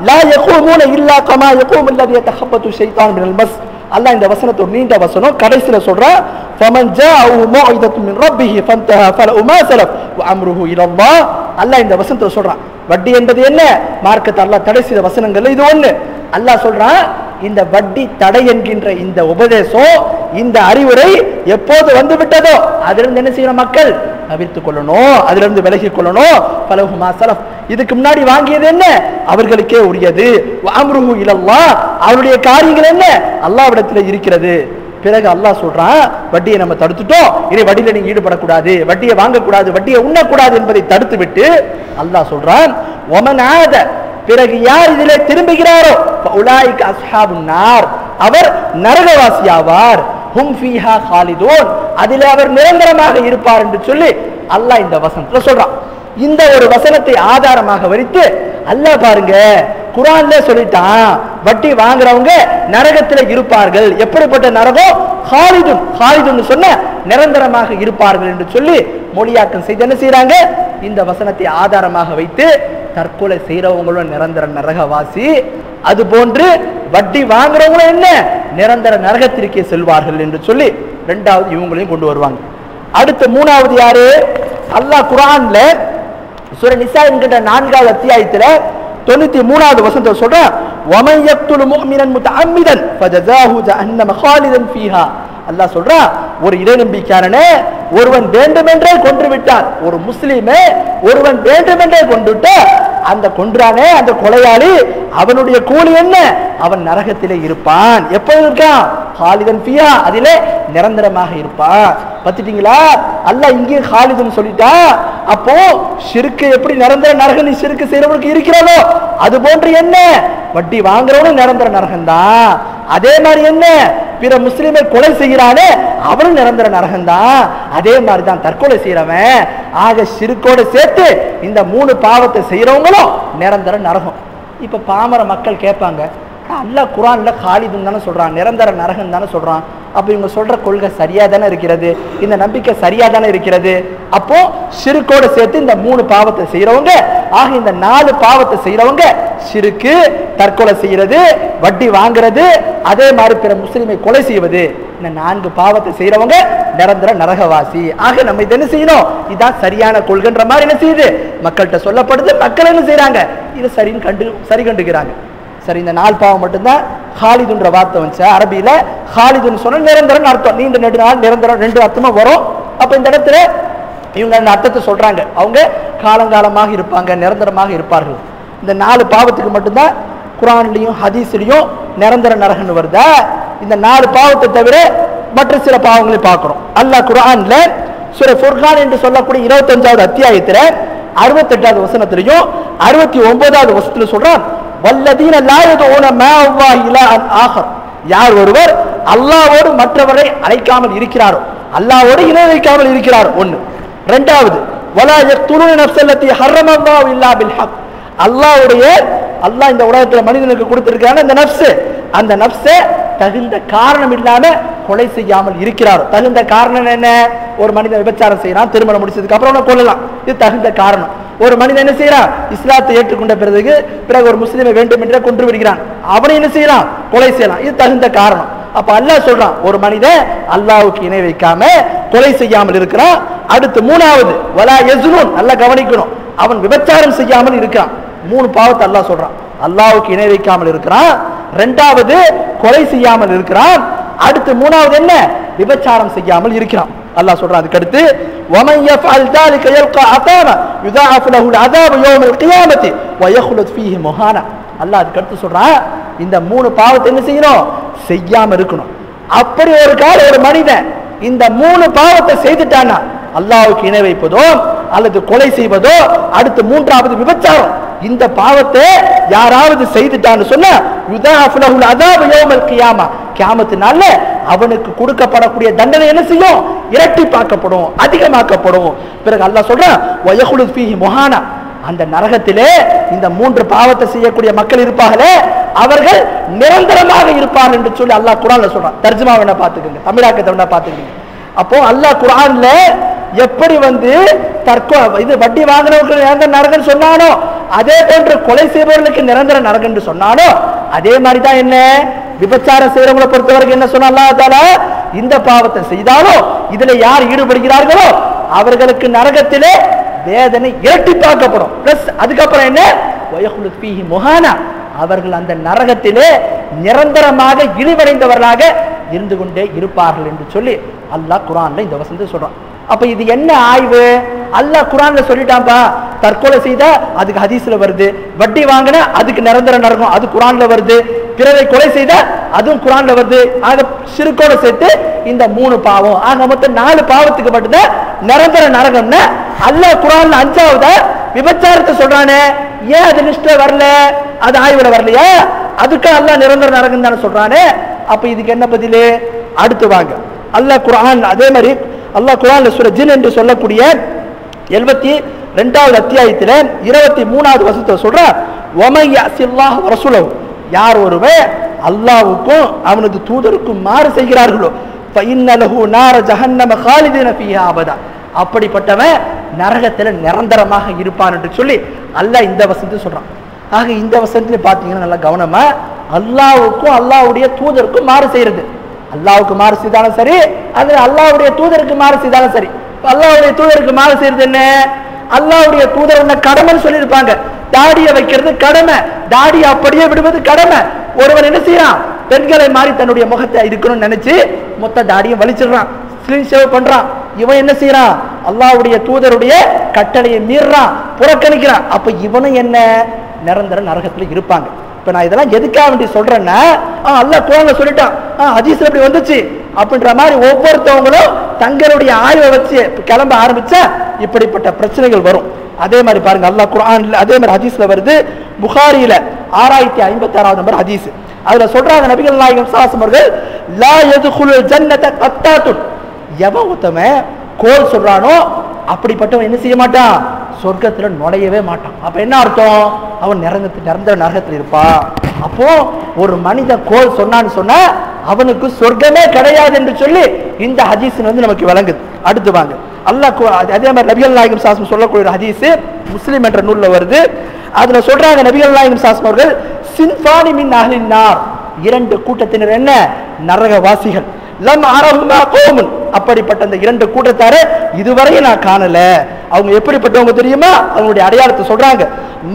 லா யகூமுன இல்லா கமா யகூமு அல்லதி யதஹப்பது ஷைத்தானு மினல் மஸ். அல்லாஹ் இந்த வசனத்தை ஒரு நீண்ட வசனம் கடைசில சொல்றான், ஃபமன் ஜாஅஹு மௌஇதத்து மின் ரப்பிஹி ஃபன்தஹா ஃபலஹு மா ஸலஃப் வ அம்ருஹு இலல்லாஹ். அல்லாஹ் இந்த வசனத்தை சொல்றான், வட்டி என்பது என்ன? மார்க்கத்தை அல்லாஹ் தடை செய்த வசனங்கள்ல இது ஒண்ணு. அல்லாஹ் சொல்றான், இந்த வட்டி தடை என்கின்ற இந்த உபதேசம், இந்த அறிவுரை எப்போது வந்து விட்டதோ அதிலிருந்து என்ன செய்யணும்? மக்கள் தவிர்த்துக் கொள்ளணும், அதிலிருந்து விலகி கொள்ளணும். ஃபலஹு மா ஸலஃப், இதுக்கு முன்னாடி வாங்கியது என்ன? அவர்களுக்கே உரியது. வ அம்ருஹு இலல்லாஹ், அவருடைய காரியங்கள் என்ன? அல்லாஹ்விடத்தில் இருக்கிறது. பிறகு அல்லாஹ் சொல்றான், வட்டியை நம்ம தடுத்துட்டோம், இனி வட்டியில நீங்க ஈடுபடக்கூடாது, வட்டியை வாங்கக்கூடாது, வட்டியை உண்ணக்கூடாது என்பதை தடுத்து விட்டு அல்லாஹ் சொல்றான், ஒமன் ஆத, பிறகு யார் இதிலே திரும்புகிறாரோ உலாயிக அஸ்ஹாபுன் நார், அவர் நரகவாசியாவார், ஹும் ஃபீஹா காலிதூன், அதிலே அவர் நிரந்தரமாக இருப்பார் என்று சொல்லி அல்லாஹ் இந்த வசனத்துல சொல்றான். இந்த ஒரு வசனத்தை ஆதாரமாக வைத்து அல்லாஹ் பாருங்க குர்ஆன்ல சொல்லிட்டான், வட்டி வாங்குறவங்க நரகத்துல இருப்பார்கள். எப்படிப்பட்ட நரகம்? காலிதுன், காலிதுன்னு சொன்ன நிரந்தரமாக இருப்பார்கள் என்று சொல்லி மொழியாக்கம் செய்து என்ன செய்யறாங்க, இந்த வசனத்தை ஆதாரமாக வைத்து தற்கொலை செய்யறவங்களும் நிரந்தர நரகவாசி, அது போன்று வட்டி வாங்குறவங்களும் என்ன நிரந்தர நரகத்திற்கே செல்வார்கள் என்று சொல்லி இரண்டாவது இவங்களையும் கொண்டு வருவாங்க. அடுத்து மூணாவது யாரு? அல்லாஹ் குர்ஆன்ல சூரா நிசா என்கிற 4வது அத்தியாயத்துல 93வது வசனத்தை சொல்றான், وَمَن يَقْتُلْ مُؤْمِنًا مُتَعَمِّدًا فَجَزَاهُ جَهَنَّمَ خَالِدًا فِيهَا. அல்லாஹ் சொல்றான், ஒரு இறை நம்பிக்கையாளனே ஒருவன் வேண்டுமென்றே கொன்று விட்டான், ஒரு முஸ்லிமே ஒருவன் வேண்டுமென்றே கொண்டுட்டா அந்த கொன்றானே அந்த கொலையாளி, அவனுடைய கூலி என்ன? அவன் நரகத்திலே இருப்பான். எப்ப இருக்கான்? காலிதன் ஃபியா, அதிலே நிரந்தரமாக இருப்பான். பத்திட்டீங்களா? அல்லாஹ் இங்கே காலிதுன்னு சொல்லிட்டா, அப்போ ஷிர்க்கு எப்படி நிரந்தர நரகம் ஷிர்க்கு செய்யறவனுக்கு இருக்கிறதோ அது போன்று என்ன வட்டி வாங்குறவனும் நிரந்தர நரகம் தான். அதே மாதிரி என்ன பிற முஸ்லிமை கொலை செய்கிறானே அவனும் நிரந்தர நரகம் தான். அதே மாதிரி தான் தற்கொலை செய்யறவன். ஆக ஷிர்க்கோட சேர்த்து இந்த 3 பாவத்தை செய்யறவங்களும் நிரந்தர நரகம். இப்ப பாமர மக்கள் கேட்பாங்க, அல்லாஹ் குர்ஆன்ல காலிதுன்னு தானே சொல்றான், நிரந்தர நரகம் தானே சொல்றான், அப்ப இவங்க சொல்ற கொள்கை சரியா தானே இருக்கிறது, இந்த நம்பிக்கை சரியா தானே இருக்கிறது, அப்போ ஷிர்க்கோட சேர்த்து இந்த 3 பாவத்தை செய்யறவங்க, ஆக இந்த 4 பாவத்தை செய்யறவங்க ஷிர்க்கு, தற்கொலை செய்யறது, வட்டி வாங்குறது, அதே மாதிரி பிற முஸ்லிமை கொலை செய்வது, இந்த 4 பாவத்தை செய்யறவங்க நிரந்தர நரகவாசி. ஆக நம்ம இதை என்ன செய்யணும், இதான் சரியான கொள்கைன்ற மாதிரி என்ன செய்யுது மக்கள்கிட்ட சொல்லப்படுது. மக்கள் என்ன செய்யறாங்க, இது சரி கண்டுக்கிறாங்க. சரி, இந்த 4 பாவம் மட்டும்தான் காலிதுன்ற வார்த்தை வந்துச்சு அரபியில. காலிதுன்னு சொன்னா நிரந்தரம் அர்த்தம், நீண்ட நெடு நாள் நிரந்தரம் 2 அர்த்தமா வரும். அப்ப இந்த இடத்துல இவங்க அந்த அர்த்தத்தை சொல்றாங்க, அவங்க காலங்காலமாக இருப்பாங்க, நிரந்தரமாக இருப்பார்கள். இந்த 4 பாவத்துக்கு மட்டும்தான் குர்ஆன்லயும் ஹதீஸ்லயும் நிரந்தர நரகம்னு வருதா? இந்த 4 பாவத்தை தவிர மற்ற சில பாவங்களை பார்க்கிறோம். அல்லாஹ் குர்ஆன்ல சூரா ஃபுர்கான் என்று சொல்லக்கூடிய 25வது அத்தியாயத்துல 68வது வசனத்திலையும் 69வது வசனத்துல சொல்றான், வல்லதீன லா யதுஊன மா அல்லாஹ் இலாஹன் ஆகர், யார் ஒருவர் அல்லாஹ்வோடு மற்றவரை அழைக்காமல் இருக்கிறாரோ, அல்லாஹ்வோடு இணை வைக்காமல் இருக்கிறார். ஒன்று. இரண்டாவது, வலா யக்துலூன நஃப்ஸல்லதி ஹர்ரமல்லாஹு இல்லா பில் ஹக், அல்லாஹ் இந்த உலகத்துல மனிதனுக்கு கொடுத்திருக்கான இந்த நஃப்ஸ், அந்த நஃப்ஸை தகுந்த காரணம் இல்லாம கொலை செய்யாமல் இருக்கிறார். தகுந்த காரணம் என்ன? ஒரு மனிதன் விபச்சாரம் செய்யறான், திருமணம் முடிச்சதுக்கு அப்புறம் அவனை கொல்லலாம், இது தகுந்த காரணம். ஒரு மனிதன் என்ன செய்யறான், இஸ்லாத்தை ஏற்றுக்கொண்ட பிறகு ஒரு முஸ்லிமை வேண்டும் என்றே கொன்று விடுகிறான், அவனை என்ன செய்யலாம், கொலை செய்யலாம், இது தகுந்த காரணம். அப்ப அல்லாஹ் சொல்றான், ஒரு மனிதன் அல்லாஹ்வுக்கு இணை வைக்காம கொலை செய்யாமல் இருக்கிறான். அடுத்து மூணாவது, வலா யஸ்னூன், நல்லா கவனிக்கணும், அவன் விபச்சாரம் செய்யாமல் இருக்கான். 3 பாவத்தை அல்லாஹ் சொல்றான், அல்லாஹ்வுக்கு இணை வைக்காமல் இருக்கிறான், இரண்டாவது கொலை செய்யாமல் இருக்கிறான், அடுத்து மூணாவது என்ன, விபச்சாரம் செய்யாமல் இருக்கிறான். அல்லாஹ் சொல்றான் அதுக்கு அடுத்து, وَمَن يَفْعَلْ ذَلِكَ يَلْقَى أَثَامًا يُضَاعَفْ لَهُ الْعَذَابُ يَوْمَ الْقِيَامَةِ وَيَخْلُدْ فِيهِ مُهَانًا. அல்லாஹ் அதுக்கு அடுத்து சொல்றான், இந்த 3 பாவத்தை என்ன செய்யணும், செய்யாம இருக்கணும். அப்படி ஒரு கால ஒரு மனிதன் இந்த 3 பாவத்தை செய்துட்டானா, அல்லாஹ்வுக்கு இணை வைப்பதோ அல்லது கொலை செய்வதோ, அடுத்து மூன்றாவது விபச்சாரம், இந்த பாவத்தை யாராவது செய்துட்டான்னு சொன்னா யுதாஃபு லஹுல் அஸாபு யௌமல் கியாமா, கியாமத்து நாள்ல அவனுக்கு கொடுக்கப்படக்கூடிய தண்டனை என்ன செய்யும், இரட்டிப்பாக்கப்படும், அதிகமாக்கப்படும். பிறகு அல்லாஹ் சொல்றான், வயஹுலுத் ஃபீஹி முஹானா, அந்த நரகத்திலே இந்த 3 பாவத்தை செய்யக்கூடிய மக்கள் இருப்பார்களே அவர்கள் நிரந்தரமாக இருப்பார்கள் என்று சொல்லி அல்லாஹ் குர்ஆன்ல சொல்றான். தர்ஜுமா வேணா பாத்துக்கங்க, தமிழாக்கத்தை வேணா பாத்துக்கங்க. அப்போ அல்லாஹ் குர்ஆன்ல எப்படி இது வட்டி வாங்குறவங்களுக்கு நிரந்தர நரகம் சொன்னானோ, அதே போன்று கொலை செய்பவர்களுக்கு நிரந்தர நரகம் என்று சொன்னானோ, அதே மாதிரிதான் என்ன விபச்சாரம் செய்யறவங்களை பொறுத்தவரைக்கும் என்ன சொன்னா அல்லாஹ் தஆலா, இந்த பாவத்தை செய்தாலும் இதுல யார் ஈடுபடுகிறார்களோ அவர்களுக்கு நரகத்திலே வேதனை இரட்டிப்பாக்கப்படும். பிளஸ் அதுக்கப்புறம் என்ன, வயஹுலுத் ஃபீஹி முஹானா, அவர்கள் அந்த நரகத்திலே நிரந்தரமாக இழிவடைந்தவர்களாக இருந்து கொண்டே இருப்பார்கள் என்று சொல்லி அல்லாஹ் குர்ஆன்ல இந்த வசனத்தை சொல்றான். அப்ப இது என்ன ஆய்வு, அல்லாஹ் குர்ஆன்ல சொல்லிட்டான்பா, தற்கொலை செய்தா அதுக்கு ஹதீஸ்ல வருது, வட்டி வாங்கினா அதுக்கு நிரந்தர நரகம் அது குர்ஆன்ல வருது, பிறரை கொலை செய்தா அதுவும் குர்ஆன்ல வருது. ஆக ஷிர்கோட சேர்த்து இந்த 3 பாவம், ஆக மொத்தம் 4 பாவத்துக்கு மட்டும்தான் நிரந்தர நரகம்னா அல்லாஹ் குர்ஆன்ல 5வது விபச்சாரத்தை சொல்றானே, ஏன் அது லிஸ்ட்ல வரல, அது ஆய்வுல வரலையா? அதுக்கு அல்லாஹ் நிரந்தர நரகம் தானே சொல்றானே. அப்ப இதுக்கு என்ன பதிலு? அடுத்து வாங்க, அல்லாஹ் குர்ஆன் அதே மாதிரி அல்லாஹ் குர்ஆன்ல சூரா ஜின் என்று சொல்லக்கூடிய 72வது அத்தியாயத்துல 23வது வசனத்தை சொல்றான், வமன் யஸில்லாஹ் ரசூலஹு, யார் ஒருவன் அல்லாஹ்வுக்கும் அவனது தூதருக்கும் மாறு செய்கிறார்களோ ஃபஇன்ன லஹு நார ஜஹன்னம காலிதீன ஃபீஹா அபதா, அப்படிப்பட்டவன் நரகத்துல நிரந்தரமாக இருப்பான் என்று சொல்லி அல்லாஹ் இந்த வசனத்தை சொல்றான். ஆக இந்த வசனத்துல பாத்தீங்கன்னா நல்லா கவனமா, அல்லாஹ்வுக்கும் அல்லாஹ்வுடைய தூதருக்கும் மாறு செய்யறது, அல்லாஹ்வுக்கு மாறு செய்தாலும் சரி, அது அல்லாஹ்வுடைய தூதருக்கு மாறு செய்தாலும் சரி. அல்லாஹ்வுடைய தூதருக்கு மாறு செய்யறது என்ன? அல்லாஹ்வுடைய தூதர் என்ன கடமைன்னு சொல்லியிருப்பாங்க, தாடியை வைக்கிறது கடமை, தாடியை அப்படியே விடுவது கடமை. ஒருவன் என்ன செய்யறான், பெண்களை மாறி தன்னுடைய முகத்தை இருக்கணும்னு நினைச்சு மொத்த தாடியை வலிச்சிடுறான், ஸ்கிரீன் சேவ் பண்றான். இவன் என்ன செய்யறான், அல்லாஹ்வுடைய தூதருடைய கட்டளையை மீறான், புறக்கணிக்கிறான். அப்ப இவனும் என்ன, நிரந்தர நரகத்துல இருப்பாங்க. இப்ப நான் இதெல்லாம் எதுக்காக வேண்டி சொல்றேன்னா, அல்லாஹ் குர்ஆன்ல சொல்லிட்டான், ஹதீஸ்ல இப்படி வந்துச்சு அப்படின்ற மாதிரி ஒவ்வொருத்தவங்களும் தங்களுடைய ஆய்வை வச்சு கிளம்ப ஆரம்பிச்சா இப்படிப்பட்ட பிரச்சனைகள் வரும். அதே மாதிரி பாருங்க, அல்லாஹ் குர்ஆன்ல அதே மாதிரி ஹதீஸ்ல வருது, புகாரியில 6056வது நம்பர் ஹதீஸ். அதுல சொல்றாங்க நபிகள் நாயகம் ஸல்லல்லாஹு அலைஹி வஸல்லம் அவர்கள், லா யதுகுலுல் ஜன்னத கத்தாத்துன், எவன் ஒருத்தவன் கோல் சொல்றானோ அப்படிப்பட்டவன் என்ன செய்ய மாட்டான், சொர்க்கத்துல நுழையவே மாட்டான். அப்ப என்ன அர்த்தம், அவன் நிரந்தர நரகத்தில் இருப்பான். அப்போ ஒரு மனிதன் கோல் சொன்னான்னு சொன்னா அவனுக்கு சொர்க்கமே கிடையாது என்று சொல்லி இந்த ஹதீஸ் நமக்கு விளங்குது. அடுத்து வாங்க, அல்லாஹ் அதே மாதிரி நபிகள் நாயகம் ஸல்லல்லாஹு அலைஹி வஸல்லம் சொல்லக்கூடிய ஹதீஸ் முஸ்லிம் என்ற நூல்ல வருது. அதுல சொல்றாங்க நபிகள் நாயகம் ஸல்லல்லாஹு அலைஹி வஸல்லம் அவர்கள், சின்ஃபானி மின் அஹ்லின் நார், 2 கூட்டத்தினர் என்ன, நரகவாசிகள். லம் அரஹுமா கௌமுன், அப்படிப்பட்ட அந்த 2 கூட்டத்தாரை இதுவரையும் நான் காணல. அவங்க எப்படிப்பட்டவங்க தெரியுமா, அவங்களுடைய அடையாளத்தை சொல்றாங்க,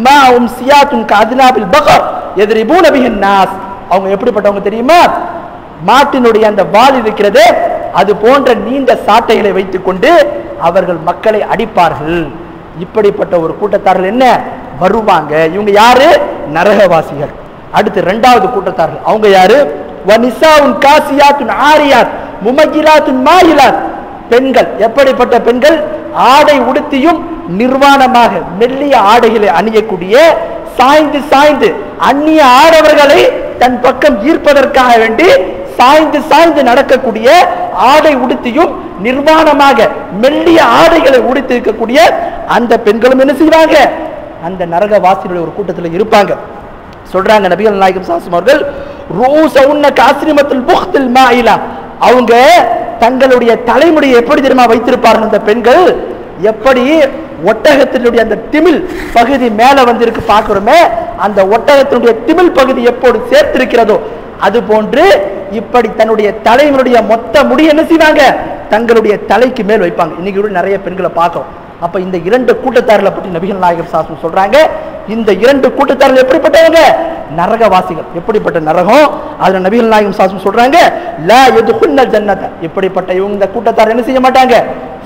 மாஉம் சியாத்துன் கஅத்னாபில் பகர் யத்ரிபூன பிஹின் நாஸ், அவங்க எப்படிப்பட்டவங்க தெரியுமா, மாட்டினுடைய அந்த வால் இருக்கிறது அது போன்ற நீண்ட சாட்டைகளை வைத்துக் கொண்டு அவர்கள் மக்களை அடிப்பார்கள். இப்படிப்பட்ட ஒரு கூட்டத்தார்கள் என்ன வருவாங்க. இவங்க யாரு, நரகவாசிகள். அடுத்து 2வது கூட்டத்தார்கள், அவங்க யாரு, வனிசாவுன் காசியாத்துன் ஆரியாத் முமஜிலாத்துன் மாயிலாத், பெண்கள். எப்படிப்பட்ட பெண்கள், ஆடை உடுத்தியும் நிர்வாணமாக மெல்லிய ஆடைகளை அணியக்கூடிய, சாய்ந்து சாய்ந்து அந்நிய ஆடவர்களை தன் பக்கம் ஈர்ப்பதற்காக வேண்டி சாய்ந்து சாய்ந்து நடக்கக்கூடிய, ஆடை உடுத்தியும் நிர்வாணமாக மெல்லிய ஆடைகளை உடுத்தி இருக்கக்கூடிய அந்த பெண்களும் என்ன செய்வாங்க, அந்த நரகவாசிகளுடைய ஒரு கூட்டத்தில் இருப்பாங்க. சொல்றாங்க நபிகள் நாயகம் ஸல்லல்லாஹு அலைஹி வஸல்லம் அவர்கள், ரூஸவுன்ன காஸ்ரிமத்துல் புக்தில் மாயிலா, அவங்க தங்களுடைய தலைமுடியை எப்படி தெரியுமா வைத்திருப்பார்கள் அந்த பெண்கள், எப்படி ஒட்டகத்தினுடைய அந்த திமில் பகுதி மேல வந்திருக்கு பார்க்கிறோமே, அந்த ஒட்டகத்தினுடைய திமில் பகுதி எப்போது சேர்த்திருக்கிறதோ அது போன்று இப்படி தன்னுடைய தலைவனுடைய மொத்த முடி என்ன செய்வாங்க, தங்களுடைய தலைக்கு மேல் வைப்பாங்க. இன்னைக்கு கூட நிறைய பெண்களை பார்க்கிறோம். அப்ப இந்த 2 கூட்டத்தார்களை பற்றி நபிகள் நாயகம் ஸல்லல்லாஹு அலைஹி வஸல்லம் சொல்றாங்க, இந்த 2 கூட்டத்தார்கள் எப்படிப்பட்டவங்க, நரகவாசிகள். எப்படிப்பட்ட நரகம், அதுல நபிகள் நாயகம் ஸல்லல்லாஹு அலைஹி வஸல்லம் சொல்றாங்க, லா யதுகுன்னல் ஜன்னத, இப்படிப்பட்ட இவங்க இந்த கூட்டத்தார் என்ன செய்ய மாட்டாங்க,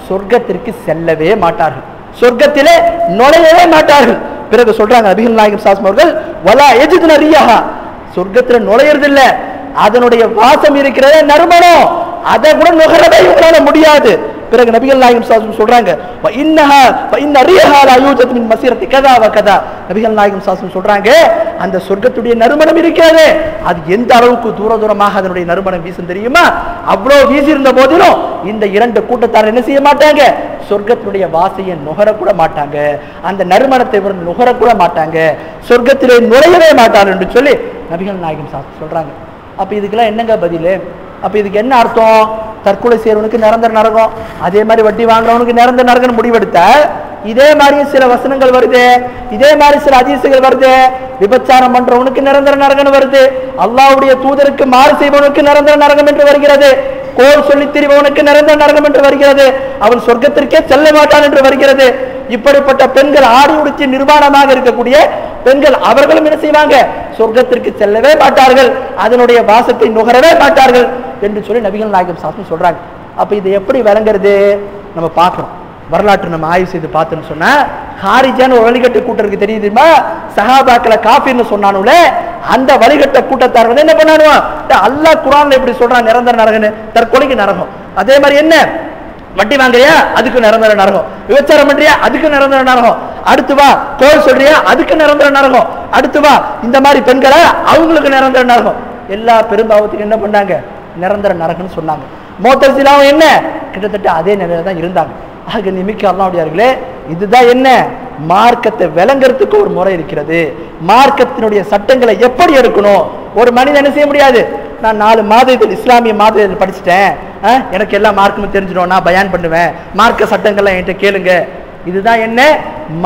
சொர்க்கத்திற்கு செல்லவே மாட்டார்கள், சொர்க்கத்திலே நுழையவே மாட்டார்கள். பிறகு சொல்றாங்க நபிகள் நாயகம் ஸல்லல்லாஹு அலைஹி வஸல்லம் அவர்கள், வலா யஜிதுன ரியாஹா, சொர்க்கத்துல நுழையிறது இல்ல, அதனுடைய வாசம் இருக்கிறதே நறுமணம், அதை கூட நுகரவே இவங்களால முடியாது. பிறகு நபிகள் நாயகம் ஸல்லல்லாஹு அலைஹி வஸல்லம் சொல்றாங்க, வ இன்ன ரிஹா லா யூஜத் மின் மஸீரத்தி கதா வ கதா, நபிகள் நாயகம் ஸல்லல்லாஹு அலைஹி வஸல்லம் சொல்றாங்க, அந்த சொர்க்கத்துடைய நறுமணம் இருக்கிறது, அது எந்த அளவுக்கு தூரமாக அதனுடைய நறுமணம் வீசும் தெரியுமா, அவ்வளவு வீசி இருந்த போதிலும் இந்த 2 கூட்டத்தார் என்ன செய்ய மாட்டாங்க, சொர்க்கத்தினுடைய வாசையை நுகர கூட மாட்டாங்க, அந்த நறுமணத்தை நுகர கூட மாட்டாங்க, சொர்க்கத்திலே நுழையவே மாட்டார்கள் என்று சொல்லி நபிகள் நாயகம் ஸல்லல்லாஹு அலைஹி வஸல்லம் சொல்றாங்க. அப்ப இதுக்கெல்லாம் என்னங்க பதில், அப்ப இதுக்கு என்ன அர்த்தம், தற்கொலை செய்யறவனுக்கு நிரந்தர நரகம், அதே மாதிரி வட்டி வாங்குறவனுக்கு நிரந்தர நரகம் முடிவெடுத்த, இதே மாதிரி சில வசனங்கள் வருது, இதே மாதிரி சில ஹதீஸ்கள் வருது, விபச்சாரம் பண்றவனுக்கு நிரந்தர நரகம் வருது, அல்லாஹ்வுடைய தூதருக்கு மாறு செய்பவனுக்கு நிரந்தர நரகம் என்று வருகிறது, கோல் சொல்லி திரிபவனுக்கு நிரந்தர நரகம் என்று வருகிறது, அவன் சொர்க்கத்திற்கே செல்ல மாட்டான் என்று வருகிறது. இப்படிப்பட்ட பெண்கள் ஆடி உடுத்தி நிர்வாணமாக இருக்கக்கூடிய பெண்கள், அவர்களும் என்ன செய்வாங்க, சொர்க்கத்திற்கு செல்லவே மாட்டார்கள், அதனுடைய வாசத்தை நுகரவே மாட்டார்கள் என்று சொல்லி நபிகள் நாயகம் ஸல்லல்லாஹு அலைஹி வஸல்லம் சொல்றாங்க. அப்ப இது எப்படி விளங்குறது, நம்ம பார்க்கிறோம். வரலாற்று நம்ம ஆய்வு செய்து பார்த்தோன்னு சொன்னா, ஹாரிஜான ஒரு வழிகட்டு கூட்டருக்கு தெரியுதுமா, சஹாபாக்களை காஃபிர்னு சொன்னானுல, அந்த வழிகட்ட கூட்டத்தார்கள் என்ன பண்ணானுவான், அல்லாஹ் குர்ஆன்ல எப்படி சொல்றான் நிரந்தர நரகன்னு, தற்கொலைக்கு நரகம். அதே மாதிரி என்ன, வட்டி வாங்குறியா அதுக்கு நிரந்தர நரகம், விபச்சாரம் பண்றியா அதுக்கு நிரந்தர நரகம், அடுத்து வா கோல் சொல்றியா அதுக்கு நிரந்தர நரகம், அடுத்து வா இந்த மாதிரி பெண்களை அவங்களுக்கு நிரந்தர நரகம். எல்லா பெரும்பாவத்துக்கு என்ன பண்ணாங்க, நிரந்தர நரகம்னு சொன்னாங்க. முஅ்தஸிலாவும் என்ன கிட்டத்தட்ட அதே நிலையில தான் இருந்தாங்க. ஆக நிமிக்க அல்லாஹ்வுடையார்களே, இதுதான் என்ன, மார்க்கத்தை விளங்குறதுக்கு ஒரு முறை இருக்கிறது. மார்க்கத்தினுடைய சட்டங்களை எப்படி எடுக்கணும். ஒரு மனிதன் என்ன செய்ய முடியாது, நான் 4 மாதத்தில் இஸ்லாமிய மாதத்தில் படிச்சுட்டேன், எனக்கு எல்லா மார்க்கமும் தெரிஞ்சிடும், நான் பயான் பண்ணுவேன், மார்க்க சட்டங்கள்லாம் என்கிட்ட கேளுங்க. இதுதான் என்ன,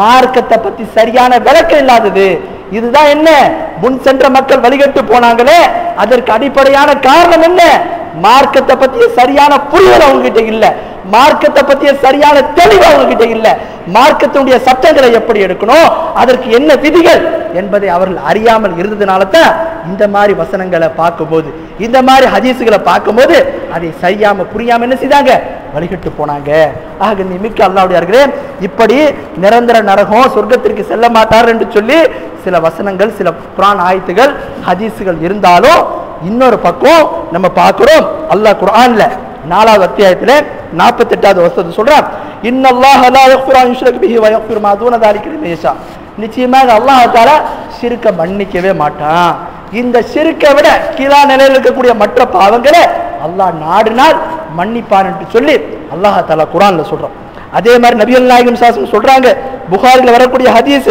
மார்க்கத்தை பத்தி சரியான விளக்கம் இல்லாதது. இதுதான் என்ன, முன் சென்ற மக்கள் வழிகட்டு போனாங்களே அதற்கு அடிப்படையான காரணம் என்ன, மார்க்கத்தை பத்திய சரியான புரிதல் அவங்க கிட்ட இல்ல, மார்க்கத்தை பத்திய சரியான தெளிவு அவங்க கிட்ட இல்ல, மார்க்கத்தினுடைய சட்டங்களை எப்படி எடுக்கணும், அதற்கு என்ன விதிகள் என்பதை அவர்கள் அறியாமல் இருந்ததுனால தான் இந்த மாதிரி வசனங்களை பார்க்கும்போது, இந்த மாதிரி ஹதீசுகளை பார்க்கும்போது அதை சரியாம புரியாம என்ன செய்தாங்க, வழிகட்டு போனாங்க. ஆக மிக்க அல்லாஹ்வுடையார்களே, இப்படி நிரந்தர நரகம் சொர்க்கத்திற்கு செல்ல மாட்டார் என்று சொல்லி சில வசனங்கள், சில குர்ஆன் ஆயத்துகள், ஹதீசுகள் இருந்தாலும் இன்னொரு பக்கம் நம்ம பார்க்கிறோம். அல்லாஹ் குர்ஆன்ல 4வது அத்தியாயத்துல 48வது வசனத்தை சொல்றான், இன்னல்லாஹ லா யக்ஃபிரு அன் யுஷ்ரக பிஹி வ யக்ஃபிரு மா தூன ذلك லிமன் யஷா. நிச்சயமாக அல்லாஹ் தஆலா ஷிர்க்க மன்னிக்கவே மாட்டான். இந்த ஷிர்க்கை விட கீழா நிலையில் இருக்கக்கூடிய மற்ற பாவங்களை அல்லாஹ் நாடினால் மன்னிப்பான் என்று சொல்லி அல்லாஹ் தஆலா குர்ஆன்ல சொல்றான். அதே மாதிரி நபிகள் நாயகம் ஸல்லல்லாஹு அலைஹி வஸல்லம் சொல்றாங்க, புகாரில வரக்கூடிய ஹதீஸ்,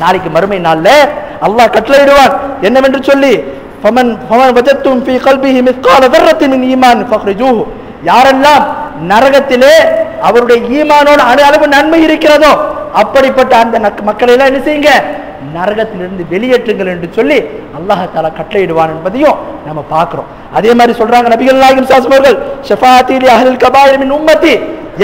நாளைக்கு மறுமை நாள்ல அல்லாஹ் கட்டளையிடுவான் என்னவென்று சொல்லி, ஃபமன் வஜத்தும் ஃபீ கல்பிஹி மிஸ்கால தர்ரத்தின் மின் ஈமான் ஃபக்ரிஜூஹு. யாரெல்லாம் நரகத்திலே அவருடைய ஈமானோட அணு அளவு நன்மை இருக்கிறதோ அப்படிப்பட்ட அந்த மக்களை எல்லாம் என்ன செய்யுங்க, நரகத்திலிருந்து வெளியேற்றுங்கள் என்று சொல்லி அல்லாஹ் தஆலா கட்டளையிடுவான் என்பதையும் நம்ம பார்க்கிறோம். அதே மாதிரி சொல்றாங்க நபிகள் நாயகம் ஸல்லல்லாஹு அலைஹி வஸல்லம், ஷஃபாஅத்தி லி அஹ்லில் கபாயிர் மின் உம்மத்தி,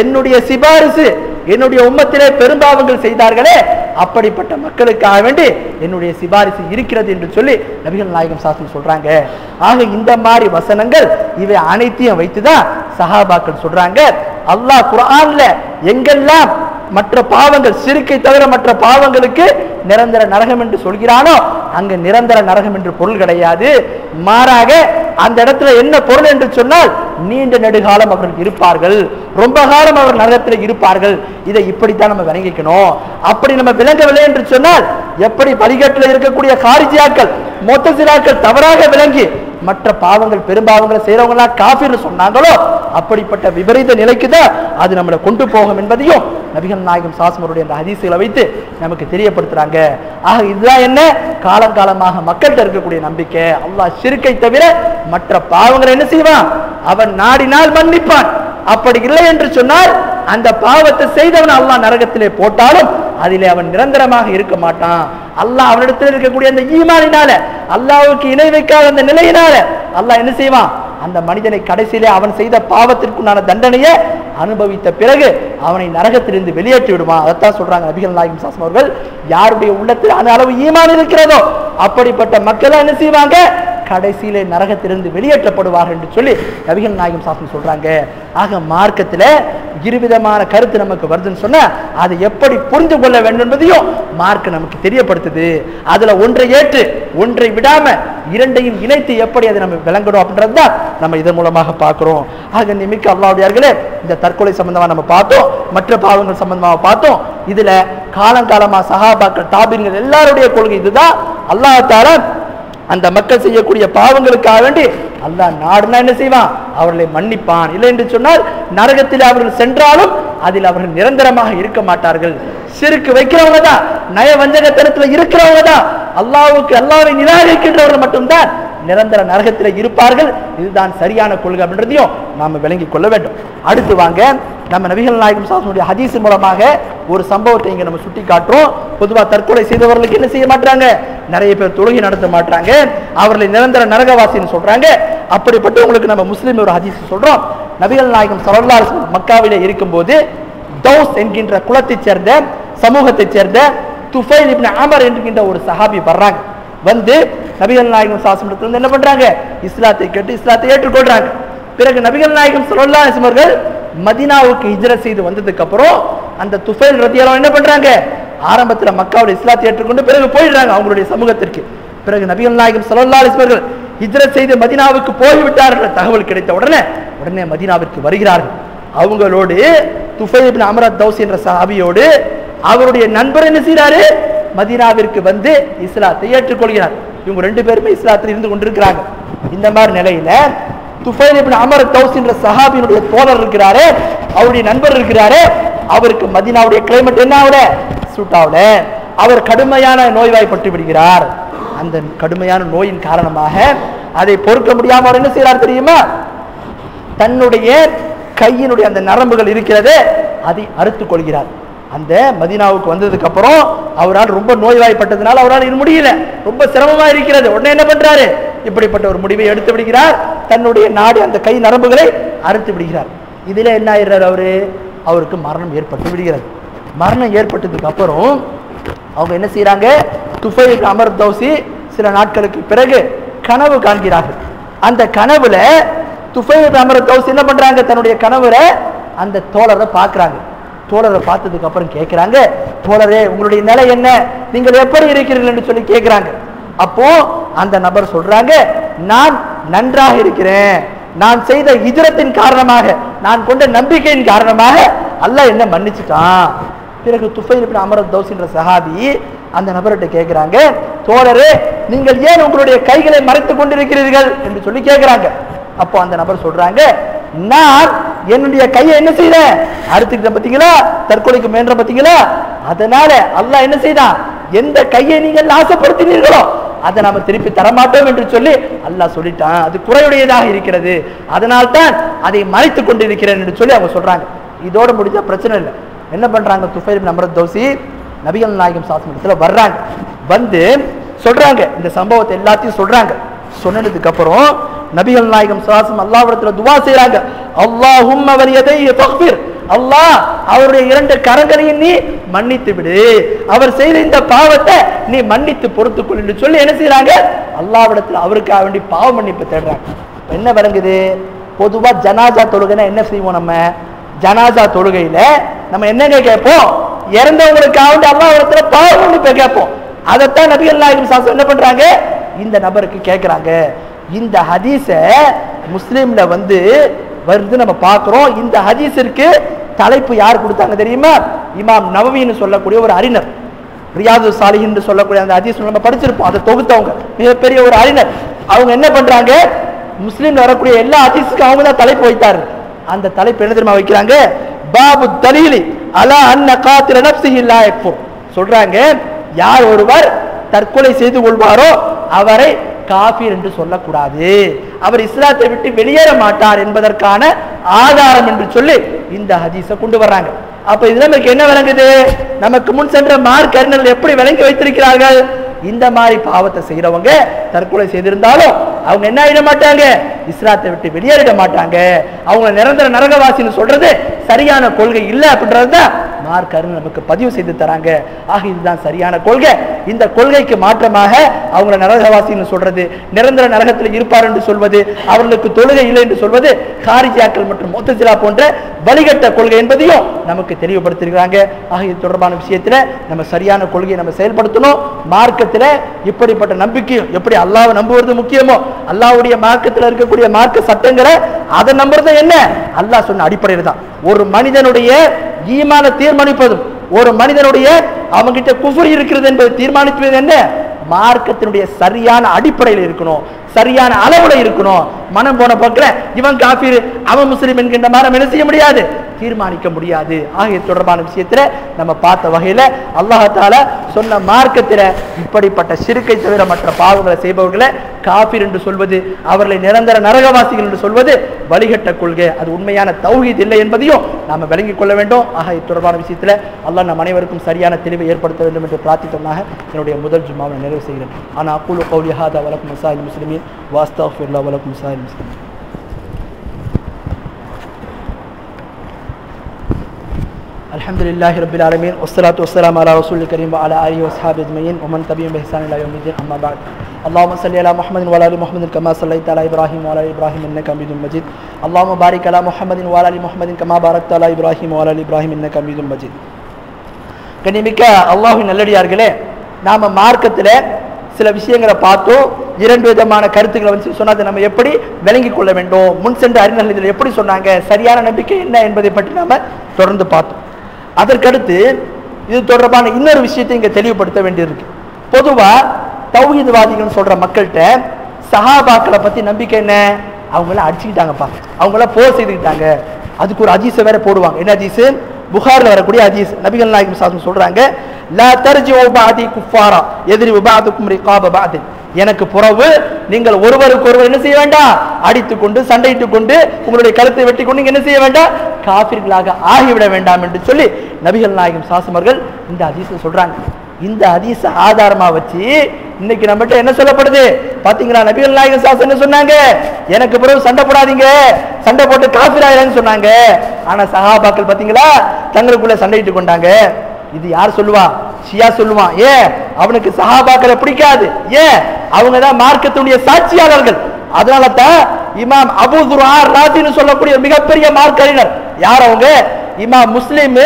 என்னுடைய சிபாரிசு என்னுடைய உம்மத்திலே பெரும்பாவங்கள் செய்தார்களே அப்படிப்பட்ட மக்களுக்காக வேண்டி என்னுடைய சிபாரிசு இருக்கிறது என்று சொல்லி நபிகள் நாயகம் ஸல்லல்லாஹு அலைஹி வஸல்லம் சொல்றாங்க. ஆக இந்த மாதிரி வசனங்கள் இவை அனைத்தையும் வைத்துதான் சஹாபாக்கள் சொல்றாங்க, அல்லாஹ் குர்ஆன்ல எங்கெல்லாம் மற்ற பாவங்கள், ஷிர்க்கை தவிர மற்ற பாவங்களுக்கு நிரந்தர நரகம் என்று சொல்கிறானோ அங்க நிரந்தர நரகம் என்று பொருள் கிடையாது. மாறாக அந்த இடத்துல என்ன பொருள் என்று சொன்னால், நீண்ட நெடுகாலம் அவர்கள் இருப்பார்கள், ரொம்ப காலம் அவர்கள் நரகத்தில் இருப்பார்கள். இதை இப்படித்தான் நம்ம விளங்கிக்கணும். அப்படி நம்ம விளங்கவில்லை என்று சொன்னால், எப்படி வழிகாட்டில் இருக்கக்கூடிய காரிஜியாக்கள், முஅ்தஸிலாக்கள் தவறாக விளங்கி மற்ற பாவங்கள் பெரும்பாவங்களை செய்யறவங்களாம் காஃபிர்னு சொன்னாங்களோ அப்படிப்பட்ட விபரீத நிலைக்கு தான் அது நம்மளை கொண்டு போகும் என்பதையும் நபிகள் நாயகம் ஸல்லல்லாஹு அந்த ஹதீஸ்களை வைத்து நமக்கு தெரியப்படுத்துறாங்க. ஆக இதுதான் என்ன, காலங்காலமாக மக்கள்கிட்ட இருக்கக்கூடிய நம்பிக்கை. அல்லாஹ் ஷிர்க்கை தவிர மற்ற பாவங்களை என்ன செய்வான், அவன் நாடினால் மன்னிப்பான். அப்படி இல்லை என்று சொன்னால் அந்த பாவத்தை செய்தவன் அல்லாஹ் நரகத்திலே போட்டாலும் அதிலே அவன் நிரந்தரமாக இருக்க மாட்டான். அல்லாஹ் அவனிடத்தில் இருக்கக்கூடிய அந்த ஈமானினால, அல்லாஹ்வுக்கு இணை வைக்காத அந்த நிலையினால அல்லாஹ் என்ன செய்வான், அந்த மனிதனை கடைசியிலே அவன் செய்த பாவத்திற்குண்டான தண்டனையை அனுபவித்த பிறகு அவனை நரகத்திலிருந்து வெளியேற்றி விடுவான். அதைத்தான் சொல்றாங்க நபிகள் நாயகம் ஸல்லல்லாஹு அலைஹி வஸல்லம் அவர்கள், யாருடைய உள்ளத்தில் அந்த அளவு ஈமான் இருக்கிறதோ அப்படிப்பட்ட மக்கள் என்ன செய்வாங்க, கடைசியிலே நரகத்திலிருந்து வெளியேற்றப்படுவார்கள் என்று சொல்லி நபிகள் நாயகம் ஸல்லல்லாஹு அலைஹி வஸல்லம் சொல்றாங்க. ஆக மார்க்கத்துல இருவிதமான கருத்து நமக்கு வருதுன்னு சொன்னா அதை எப்படி புரிந்து கொள்ள வேண்டும் என்பதையும் மார்க்க நமக்கு தெரியப்படுத்துது. அதுல ஒன்றை ஏற்று ஒன்றை விடாம இரண்டையும் இணைத்து எப்படி அதை நம்ம விளங்கணும் அப்படின்றது தான் நம்ம இதன் மூலமாக பார்க்கிறோம். ஆக நிமிக்க அல்லாஹ்வுடையார்களே, இந்த தற்கொலை சம்பந்தமா நம்ம பார்த்தோம், மற்ற பாவங்கள் சம்பந்தமாக பார்த்தோம். இதுல காலங்காலமா சஹாபாக்கள், தாபீன்கள் எல்லாருடைய கொள்கை இதுதான். அல்லாஹ் தஆலா அந்த மக்கள் செய்யக்கூடிய பாவங்களுக்காக வேண்டி அல்லாஹ் நாடுனா என்ன செய்வான், அவர்களை மன்னிப்பான். இல்லை என்று சொன்னால் நரகத்தில் அவர்கள் சென்றாலும் அதில் அவர்கள் நிரந்தரமாக இருக்க மாட்டார்கள். ஷிர்க் வைக்கிறவங்க தான், நயவஞ்சகத்தனத்தில் இருக்கிறவங்க தான், அல்லாஹ்வை நிராகரிக்கின்றவர்கள் மட்டும்தான் நிரந்தர நரகத்தில் இருப்பார்கள். இதுதான் சரியான கொள்கை அப்படின்றதையும் நாம விளங்கிக் கொள்ள வேண்டும். அடுத்து வாங்க, நம்ம நபிகள் நாயகம் ஸல்லல்லாஹு அலைஹி ஹதீஸ் மூலமாக ஒரு சம்பவத்தை இங்க நம்ம சுட்டி காட்டுறோம். பொதுவா தற்கொலை செய்தவர்களுக்கு என்ன செய்ய மாட்டாங்க, நிறைய பேர் தொழுகை நடத்த மாட்டாங்க, அவர்களை நிரந்தர நரகவாசின்னு சொல்றாங்க. அப்படிப்பட்டவங்களுக்கு நம்ம முஸ்லிம் ஒரு ஹதீஸ் சொல்றோம். நபிகள் நாயகம் ஸல்லல்லாஹு அலைஹி வஸல்லம் மக்காவிலே இருக்கும்போது தௌஸ் என்கின்ற குலத்தைச் சேர்ந்த சமூகத்தைச் சேர்ந்த துஃபைல் இப்னு அமர் என்கின்ற ஒரு சஹாபி வர்றாங்க. வந்து நபிகள் நாயகம் ஸல்லல்லாஹு அலைஹி வஸல்லம் என்ன பண்றாங்க, இஸ்லாத்தை கேட்டு இஸ்லாத்தை ஏற்றுக்கொள்றாங்க. பிறகு நபிகள் நாயகம் ஸல்லல்லாஹு அலைஹி வஸல்லம் அவர்கள் மதீனாவுக்கு ஹிஜ்ரத் செய்து வந்ததுக்கு அப்புறம் அந்த துஃபைல் ரலியல்லாஹு என்ன பண்றாங்க, ஆரம்பத்தில் மக்காவுடைய இஸ்லாத்தை ஏற்றுக்கொண்டு பிறகு போயிடுறாங்க அவங்களுடைய சமூகத்திற்கு. பிறகு நபிகள் நாயகம் ஸல்லல்லாஹு அலைஹி வஸல்லம் ஹிஜ்ரத் செய்து மதீனாவுக்கு போய்விட்டார்கள் என்ற தகவல் கிடைத்த உடனே மதீனாவிற்கு வருகிறார்கள். அவங்களோடு துஃபைல் இப்னு அம்ர் அத்-தௌசி என்ற சஹாபியோடு அவருடைய நண்பர் என்ன செய்றாரு, மதீனாவிற்கு வந்து இஸ்லாத்தை ஏற்றுக்கொள்கிறார். இவங்க ரெண்டு பேருமே இஸ்லாத்தில் இருந்து கொண்டிருக்கிறாங்க. இந்த மாதிரி நிலையில துஃபைல் இப்னு அம்ர் அத்-தௌசி என்ற சஹாபியினுடைய தோழர் இருக்கிறாரு, அவருடைய நண்பர் இருக்கிறாரு. அவருக்கு மதீனாவுடைய கிளைமேட் என்ன ஆகல, சூட் ஆகல. அவர் கடுமையான நோய்வாய்ப்பட்டு விடுகிறார். அந்த கடுமையான நோயின் காரணமாக அதை பொறுக்க முடியாம அவர் என்ன செய்யறார் தெரியுமா, தன்னுடைய கையினுடைய அந்த நரம்புகள் இருக்கிறது அதை அறுத்துக் கொள்கிறார். அந்த மதீனாவுக்கு வந்ததுக்கு அப்புறம் அவரால் ரொம்ப நோய்வாய்ப்பட்டதுனால அவரால் இது முடியல, ரொம்ப சிரமமா இருக்கிறது. உடனே என்ன பண்றாரு, இப்படிப்பட்ட ஒரு முடிவை எடுத்து விடுகிறார். தன்னுடைய நாடு அந்த கை நரம்புகளை அறுத்து விடுகிறார். இதுல என்ன ஆயிடுறாரு, அவருக்கு மரணம் ஏற்பட்டு விடுகிறது. மரணம் ஏற்பட்டதுக்கு அப்புறம் அவங்க என்ன செய்யறாங்க, துஃபைல் இப்னு அம்ர் அத்-தௌசி சில நாட்களுக்கு பிறகு கனவு காண்கிறார்கள். அந்த கனவுல துஃபைல் இப்னு அம்ர் அத்-தௌசி என்ன பண்றாங்க, தன்னுடைய கனவுல அந்த தோழரை பார்க்கறாங்க. தோழரை பார்த்ததுக்கு அப்புறம் கேட்கிறாங்க, தோழரே உங்களுடைய நிலை என்ன, நீங்கள் எப்படி இருக்கிறீர்கள் என்று சொல்லி கேட்கிறாங்க. அப்போ அந்த நபர் சொல்றாங்க, நான் நன்றாக இருக்கிறேன், நான் செய்த ஹிஜ்ரத்தின் காரணமாக, நான் கொண்ட நம்பிக்கையின் காரணமாக அல்லாஹ் என்ன மன்னிச்சுட்டான். பிறகு துஃபைல் இப்னு அம்ர் அத்-தௌசி என்ற சஹாபி அந்த நபர்கிட்ட கேட்கிறாங்க, தோழரே நீங்கள் ஏன் உங்களுடைய கைகளை மறைத்துக் கொண்டிருக்கிறீர்கள் என்று சொல்லி கேட்கிறாங்க. அப்போ அந்த நபர் சொல்றாங்க, நான் என்னுடைய கையை என்ன செய்யறேன், அறுத்துக்கிட்ட பத்தீங்களா, தற்கொலைக்கு முயன்ற பத்தீங்களா, அதனால அல்லாஹ் என்ன செய்தான், எந்த கையை நீங்கள் ஆசைப்படுத்தினீர்களோ அதை நாம திருப்பி தரமாட்டோம் என்று சொல்லி அல்லாஹ் சொல்லிட்டான், அது குறையுடையதாக இருக்கிறது, அதனால்தான் அதை மறைத்துக் கொண்டிருக்கிறேன் என்று சொல்லி அவங்க சொல்றாங்க. இதோட முடிஞ்ச பிரச்சனை இல்லை. என்ன பண்றாங்க, துஃபைல் இப்னு அம்ர் அத்-தௌசி நபிகள் நாயகம் ஸல்லல்லாஹு அலைஹி வஸல்லம் வர்றாங்க. வந்து சொல்றாங்க, இந்த சம்பவத்தை எல்லாத்தையும் சொல்றாங்க. சொன்னதுக்கு அப்புறம் நபிகள் நாயகம் ஸல்லல்லாஹு அலைஹி வஸல்லம் அல்லாஹ்விடத்துல துஆ செய்றாங்க, அல்லாஹும்ம வலியதைஹி தக்ஃபிர், அல்லாஹ் அவருடைய இரண்டு கரங்களையும் நீ மன்னித்து விடு, அவர் செய்த இந்த பாவத்தை நீ மன்னித்து பொறுத்துக்கொள் என்று சொல்லி என்ன செய்யறாங்க, அல்லாஹ்விடத்துல அவருக்காக வேண்டி பாவ மன்னிப்பு தேடுறாங்க. என்ன விளங்குது, பொதுவா ஜனாசா தொழுகைனா என்ன செய்வோம், நம்ம ஜனாசா தொழுகையில நம்ம என்னங்க கேட்போம், இறந்தவங்களுக்காக வேண்டி அல்லாஹ்விடத்துல பாவ மன்னிப்பு கேட்போம். அதைத்தான் நபிகள் நாயகம் ஸல்லல்லாஹு அலைஹி வஸல்லம் என்ன பண்றாங்க, இந்த நபருக்கு கேட்கிறாங்க. இந்த ஹதீஸ முஸ்லிம்ல வந்து வருது நம்ம பார்க்கிறோம். இந்த ஹதீஸிற்கு தலைப்பு யார் கொடுத்தாங்க தெரியுமா, இமாம் நவவின்னு சொல்லக்கூடிய ஒரு அறிஞர், ரியாது சாலிஹின் என்று சொல்லக்கூடிய அந்த ஹதீஸ் நம்ம படிச்சிருப்போம், அதை தொகுத்தவங்க மிகப்பெரிய ஒரு அறிஞர். அவங்க என்ன பண்றாங்க, முஸ்லிம்ல வரக்கூடிய எல்லா ஹதீஸுக்கும் அவங்க தான் தலைப்பு வைத்தாரு. அந்த தலைப்பு என்ன தெரியுமா வைக்கிறாங்க, பாபு தலீலி அலா அன்ன காத்திர நஃப்ஸிஹி லா யக்ஃபுர். சொல்றாங்க, யார் ஒருவர் தற்கொலை செய்து கொள்வாரோ அவரை காஃபிர் என்று சொல்லக்கூடாது, அவர் இஸ்லாத்தை விட்டு வெளியேற மாட்டார் என்பதற்கான ஆதாரம் என்று சொல்லி இந்த ஹதீஸை கொண்டு வர்றாங்க. அப்ப இது நமக்கு என்ன விளங்குது, நமக்கு முன் சென்ற மார்க் அறிஞர்கள் எப்படி விளங்கி வைத்திருக்கிறார்கள், இந்த மாதிரி பாவத்தை செய்யறவங்க தற்கொலை செய்திருந்தாலும் அவங்க என்ன ஆயிட மாட்டாங்க, இஸ்லாத்தை விட்டு வெளியேறிட மாட்டாங்க, அவங்க நிரந்தர நரகவாசின்னு சொல்றது சரியான கொள்கை இல்லை அப்படின்றதுதான் மார்க் அறிஞர் நமக்கு பதிவு செய்து தராங்க. ஆக இதுதான் சரியான கொள்கை. இந்த கொள்கைக்கு மாற்றமாக அவங்கள நரகவாசின்னு சொல்றது, நிரந்தர நரகத்தில் இருப்பார் என்று சொல்வது, அவர்களுக்கு தொழுகை இல்லை என்று சொல்வது காரிஜியாக்கள் மற்றும் முத்தசிலா போன்ற வழிகட்ட கொள்கை என்பதையும் நமக்கு தெளிவுபடுத்திருக்கிறாங்க. ஆக இது தொடர்பான விஷயத்துல நம்ம சரியான கொள்கையை நம்ம செயல்படுத்தணும். மார்க்கத்துல இப்படிப்பட்ட நம்பிக்கையும் எப்படி அல்லாஹ்வை நம்புவது முக்கியமோ, அல்லாஹ்வுடைய மார்க்கத்தில் இருக்கக்கூடிய மார்க்க சட்டங்களை அதை நம்புறது என்ன, அல்லாஹ் சொன்ன அடிப்படையில் தான். ஒரு மனிதனுடைய ஈமான தீர்மானிப்பதும், ஒரு மனிதனுடைய அவங்கிட்ட குஃபர் இருக்கிறது என்பதை தீர்மானிப்பது என்ன, மார்க்கத்தினுடைய சரியான அடிப்படையில் இருக்கணும், சரியான அளவுல இருக்கணும். மனம் போன போக்கில் இவன் காஃபிர் அவன் முஸ்லிம் என்கின்ற மாதிரி என்ன செய்ய முடியாது, தீர்மானிக்க முடியாது. ஆகிய தொடர்பான விஷயத்துல நம்ம பார்த்த வகையில அல்லாஹ் தஆலா சொன்ன மார்க்கத்தில் இப்படிப்பட்ட ஷிர்க்கை தவிர மற்ற பாவங்களை செய்பவர்களை காஃபிர் என்று சொல்வது, அவர்களை நிரந்தர நரகவாசிகள் என்று சொல்வது வழிகட்ட கொள்கை, அது உண்மையான தௌஹீத் இல்லை என்பதையும் நாம விளங்கிக் கொள்ள வேண்டும். ஆக இது தொடர்பான விஷயத்துல அல்லாஹ் நம் அனைவருக்கும் சரியான தெளிவை ஏற்படுத்த வேண்டும் என்று பிரார்த்தித்தவனாக என்னுடைய முதல் ஜும்மாவை நிறைவு செய்கிறேன். ஆனா அகூலு கௌலி ஹாதா வலக்கும் மசாயில் முஸ்லிமீன் வாஸ்தக்ஃபிருல்லாஹ் வலக்கும் மசாயில் முஸ்லிமீன். அல்ஹம்துலில்லாஹி ரப்பில் ஆலமீன் வஸ்ஸலாத்து வஸ்ஸலாமு அலா ரசூலில் கரீம் வஅலா ஆலிஹி வஸ்ஹாபிஹி அஜ்மஈன் வமன் தபிஅஹும் பிஹ்சான் இலா யௌமிddin. அம்மா பஅத். اللهم صل على محمد وعلى ال محمد كما صليت على ابراهيم وعلى ال ابراهيم انك حميد مجيد. اللهم بارك على محمد وعلى ال محمد كما باركت على ابراهيم وعلى ال ابراهيم انك حميد مجيد. கண்ணியமிக்க அல்லாஹ்வின் நல்லடியார்களே, நாம மார்க்கத்தில் சில விஷயங்களை பார்த்தோம். இரண்டு விதமான கருத்துக்களை வந்து சொன்னதை நம்ம எப்படி விளங்கிக் கொள்ள வேண்டும், முன் சென்ற அறிஞர்கள் இதில் எப்படி சொன்னாங்க, சரியான நம்பிக்கை என்ன என்பதை பற்றி நாம தொடர்ந்து பார்த்தோம். அதற்கடுத்து இது தொடர்பான இன்னொரு விஷயத்தை இங்க தெளிவுபடுத்த வேண்டியிருக்கு. பொதுவா தௌஹீத்வாதிகள் சொல்ற மக்கள்கிட்ட சஹாபாக்களை பத்தி நம்பிக்கை என்ன, அவங்கள அடிச்சுக்கிட்டாங்கப்பா, அவங்கள போர் செய்துக்கிட்டாங்க. அதுக்கு ஒரு ஹதீஸ் வேற போடுவாங்க. என்ன ஹதீஸ்? புகாரில் வரக்கூடிய ஹதீஸ். நபிகள் நாயகம் ஸல்லல்லாஹு அலைஹி வஸல்லம் சொல்றாங்க, லா தர்ஜிஉ பஅதி குஃபாரா யத்ரிபு பஅதுக்கும் ரிகாப பஅத். எனக்கு புறவு நீங்கள் ஒருவருக்கு ஒருவர் என்ன செய்ய வேண்டாம், அடித்துக் கொண்டு சண்டையிட்டுக் கொண்டு உங்களுடைய கழுத்தை வெட்டி கொண்டு என்ன செய்ய வேண்டாம், காஃபிர்களாக ஆகிவிட வேண்டாம் என்று சொல்லி நபிகள் நாயகம் ஸல்லல்லாஹு அலைஹி வஸல்லம் இந்த ஹதீஸை சொல்றாங்க. இந்த ஹதீஸை ஆதாரமா வச்சு இன்னைக்கு நம்மகிட்ட என்ன சொல்லப்படுது பாத்தீங்களா? நபிகள் நாயகம் ஸல்லல்லாஹு அலைஹி வஸல்லம் என்ன சொன்னாங்க, எனக்கு பிறகு சண்டை போடாதீங்க, சண்டை போட்டு காஃபிர் ஆயிரன்னு சொன்னாங்க. ஆனா சஹாபாக்கள் பாத்தீங்களா தங்களுக்குள்ள சண்டையிட்டு கொண்டாங்க. இது யார் சொல்லுவா? ஷியா சொல்லுவான். ஏன்? அவனுக்கு சஹாபாக்களை பிடிக்காது. ஏன்? அவங்க தான் மார்க்கத்துடைய சாட்சியாளர்கள். அதனால தான் இமாம் அபூ துர்ஆ ராஸின்னு சொல்லக்கூடிய மிகப்பெரிய மார்க்க அறிஞர். யார் அவங்க? இமாம் முஸ்லிம்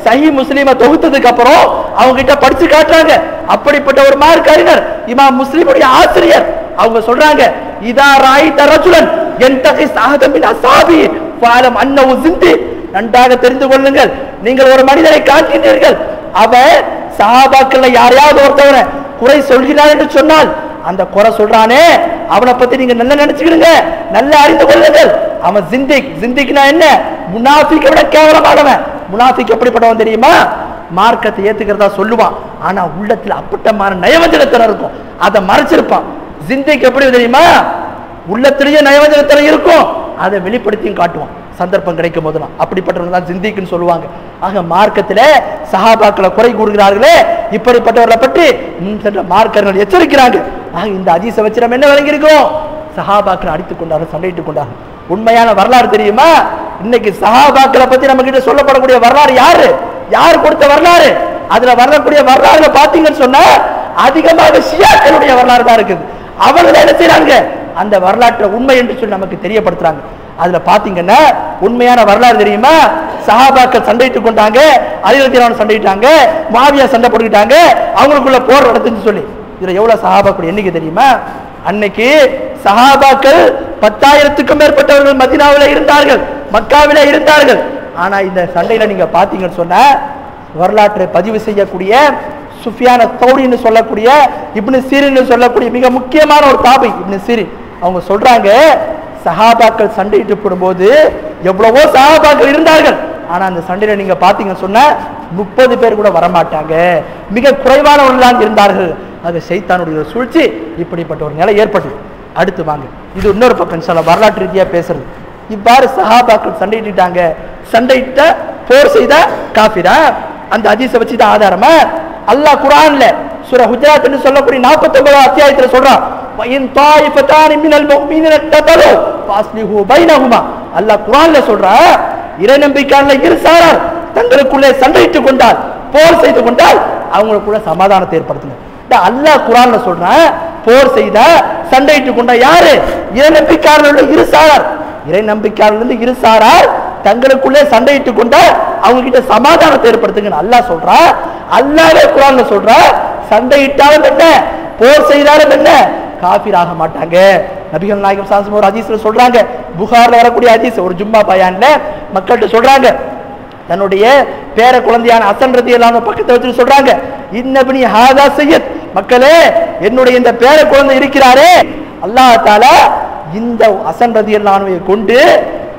சஹீ முஸ்லிமை தொகுத்ததுக்கு அப்புறம் அவங்க கிட்ட படிச்சு காட்டுறாங்க. அப்படிப்பட்ட ஒரு மார்க்க அறிஞர், இமாம் முஸ்லிமுடைய ஆசிரியர். அவங்க சொல்றாங்க, இதா ராயித ரஜுலன் யன்தகிஸ் அஹதன் மின் அஸ்ஹாபி ஃபஅலம் அன்னஹு ஸிந்தி. நன்றாக தெரிந்து கொள்ளுங்கள், நீங்கள் ஒரு மனிதனை காண்கிறீர்கள், அவன் சஹாபாக்கள்ல யாரையாவது ஒருத்தவரை குறை சொல்கிறார் என்று சொன்னால் அந்த குறை சொல்றானே அவனை பத்தி நீங்க நல்லா நினைச்சுக்கிடுங்க, நல்லா அறிந்து கொள்ளுங்கள். அவன் ஜிந்திக். ஜிந்திக்னா என்ன? முனாஃபிக்கை விட கேவலமானவன். முனாஃபிக் எப்படிப்பட்டவன் தெரியுமா? மார்க்கத்தை ஏத்துக்கிறதா சொல்லுவான், ஆனா உள்ளத்துல அப்பட்டமான நயவஞ்சகத்தனம் இருக்கும், அதை மறைச்சிருப்பான். ஜிந்திக் எப்படி தெரியுமா? உள்ளத்திலேயே நயவஞ்சகத்தனம் இருக்கும், அதை வெளிப்படுத்தியும் காட்டுவான் சந்தர்ப்பம் கிடைக்கும் போதுலாம். அப்படிப்பட்டவர்கள் தான் ஜிந்திக்னு சொல்லுவாங்க. ஆக மார்க்கத்திலே சஹாபாக்களை குறை கூறுகிறார்களே, இப்படிப்பட்டவர்களை பற்றி சென்ற மார்க்கர்கள் எச்சரிக்கிறாங்க. ஆக இந்த ஹதீஸை வச்சு நம்ம என்ன விளங்கியிருக்கோம்? சஹாபாக்களை அடித்துக் கொண்டார்கள், சண்டையிட்டுக் கொண்டார்கள். உண்மையான வரலாறு தெரியுமா? இன்னைக்கு சஹாபாக்களை பத்தி நம்ம கிட்ட சொல்லப்படக்கூடிய வரலாறு யாரு? யார் கொடுத்த வரலாறு? அதுல வரக்கூடிய வரலாறுல பாத்தீங்கன்னு சொன்னா அதிகமாக ஷியாக்களுடைய வரலாறு தான் இருக்குது. அவங்க என்ன செய்யறாங்க, அந்த வரலாற்றை உண்மை என்று சொல்லி நமக்கு தெரியப்படுத்துறாங்க. அதுல பாத்தீங்கன்னா உண்மையான வரலாறு தெரியுமா? சஹாபாக்கள் சண்டையிட்டுக் கொண்டாங்க, அலி ரலியல்லாஹு சண்டையிட்டாங்க, முஆவியா சண்டை போட்டுக்கிட்டாங்க, அவங்களுக்குள்ள போர் நடந்துன்னு சொல்லி. இதுல எவ்வளவு சஹாபாக்கள் எண்ணிக்கை தெரியுமா? அன்னைக்கு சஹாபாக்கள் 10,000க்கும் மேற்பட்டவர்கள் மதீனாவில இருந்தார்கள், மக்காவில இருந்தார்கள். ஆனா இந்த சண்டையில நீங்க பாத்தீங்கன்னு சொன்னா வரலாற்றை பதிவு செய்யக்கூடிய சுஃபியான் அத்-தௌரின்னு சொல்லக்கூடிய இப்னு சீரின்னு சொல்லக்கூடிய மிக முக்கியமான ஒரு தாபி இப்னு சீரின், அவங்க சொல்றாங்க, சஹாபாக்கள் சண்டையிட்டு போடும்போது எவ்வளவோ சஹாபாக்கள் இருந்தார்கள், ஆனா அந்த சண்டையில நீங்க பாத்தீங்கன்னு சொன்னா 30 பேர் கூட வரமாட்டாங்க, மிக குறைவானவர்கள் இருந்தார்கள். அது ஷைத்தானுடைய சூழ்ச்சி. இப்படிப்பட்ட ஒரு நிலை ஏற்பட்டது. அடுத்து வாங்க, இது இன்னொரு பக்கம் இன்ஷாஅல்லாஹ் வரலாற்று ரீதியா பேசுறது. இவ்வாறு சஹாபாக்கள் சண்டையிட்டாங்க, சண்டையிட்ட போர் செய்த காஃபிரா, அந்த ஹதீஸை வச்சு தான் ஆதாரமா அல்லாஹ் குர்ஆன்ல சூரா ஹுஜராத் என்று சொல்லக்கூடிய 49வது அத்தியாயத்துல சொல்றான், வஇன் தாயிஃபதானி மினல் முஃமினீன ததலு ஃபஸ்லிஹு பைனஹுமா. அல்லாஹ் குர்ஆன்ல சொல்றா, இறை நம்பிக்கையாளர்கள் இரு சாரார் தங்களுக்குள்ளே சண்டையிட்டுக் கொண்டால், போர் செய்து கொண்டால் அவங்களுக்குள்ள சமாதானத்தை ஏற்படுத்துங்க. அல்லாஹ் குர்ஆன்ல சொல்றான், போர் செய்த சண்டையிட்டுக் கொண்ட யாரு? இறை நம்பிக்கையாளர்கள் இரு சாரார். இறை நம்பிக்கையாளர்கள் இரு சாரார் தங்களுக்குள்ளே சண்டையிட்டுக் கொண்டா அவங்க கிட்ட சமாதானத்தை ஏற்படுத்துங்க அல்லாஹ் சொல்றா. அல்லாஹ்வே குர்ஆன்ல சொல்றா, சண்டையிட்டாலும் என்ன, போர் செய்தாலும் என்ன, காஃபிர் ஆக மாட்டாங்க. நபிகள் நாயகம் ஸல்லல்லாஹு அலைஹி வஸல்லம் ஒரு ஹதீஸ்ல சொல்றாங்க, புகார்ல வரக்கூடிய ஹதீஸ், ஒரு ஜும்மா பயான்ல மக்கள்கிட்ட சொல்றாங்க, தன்னுடைய பேர குழந்தையான ஹசன் ரலியல்லாஹு அன்ஹு பக்கத்துல வச்சு சொல்றாங்க, இன்னப்னி ஹாதா சையத், மக்களே என்னுடைய இந்த பேர குழந்தை இருக்கிறாரே, அல்லாஹ் தஆலா இந்த ஹசன் ரலியல்லாஹு அன்ஹுவை கொண்டு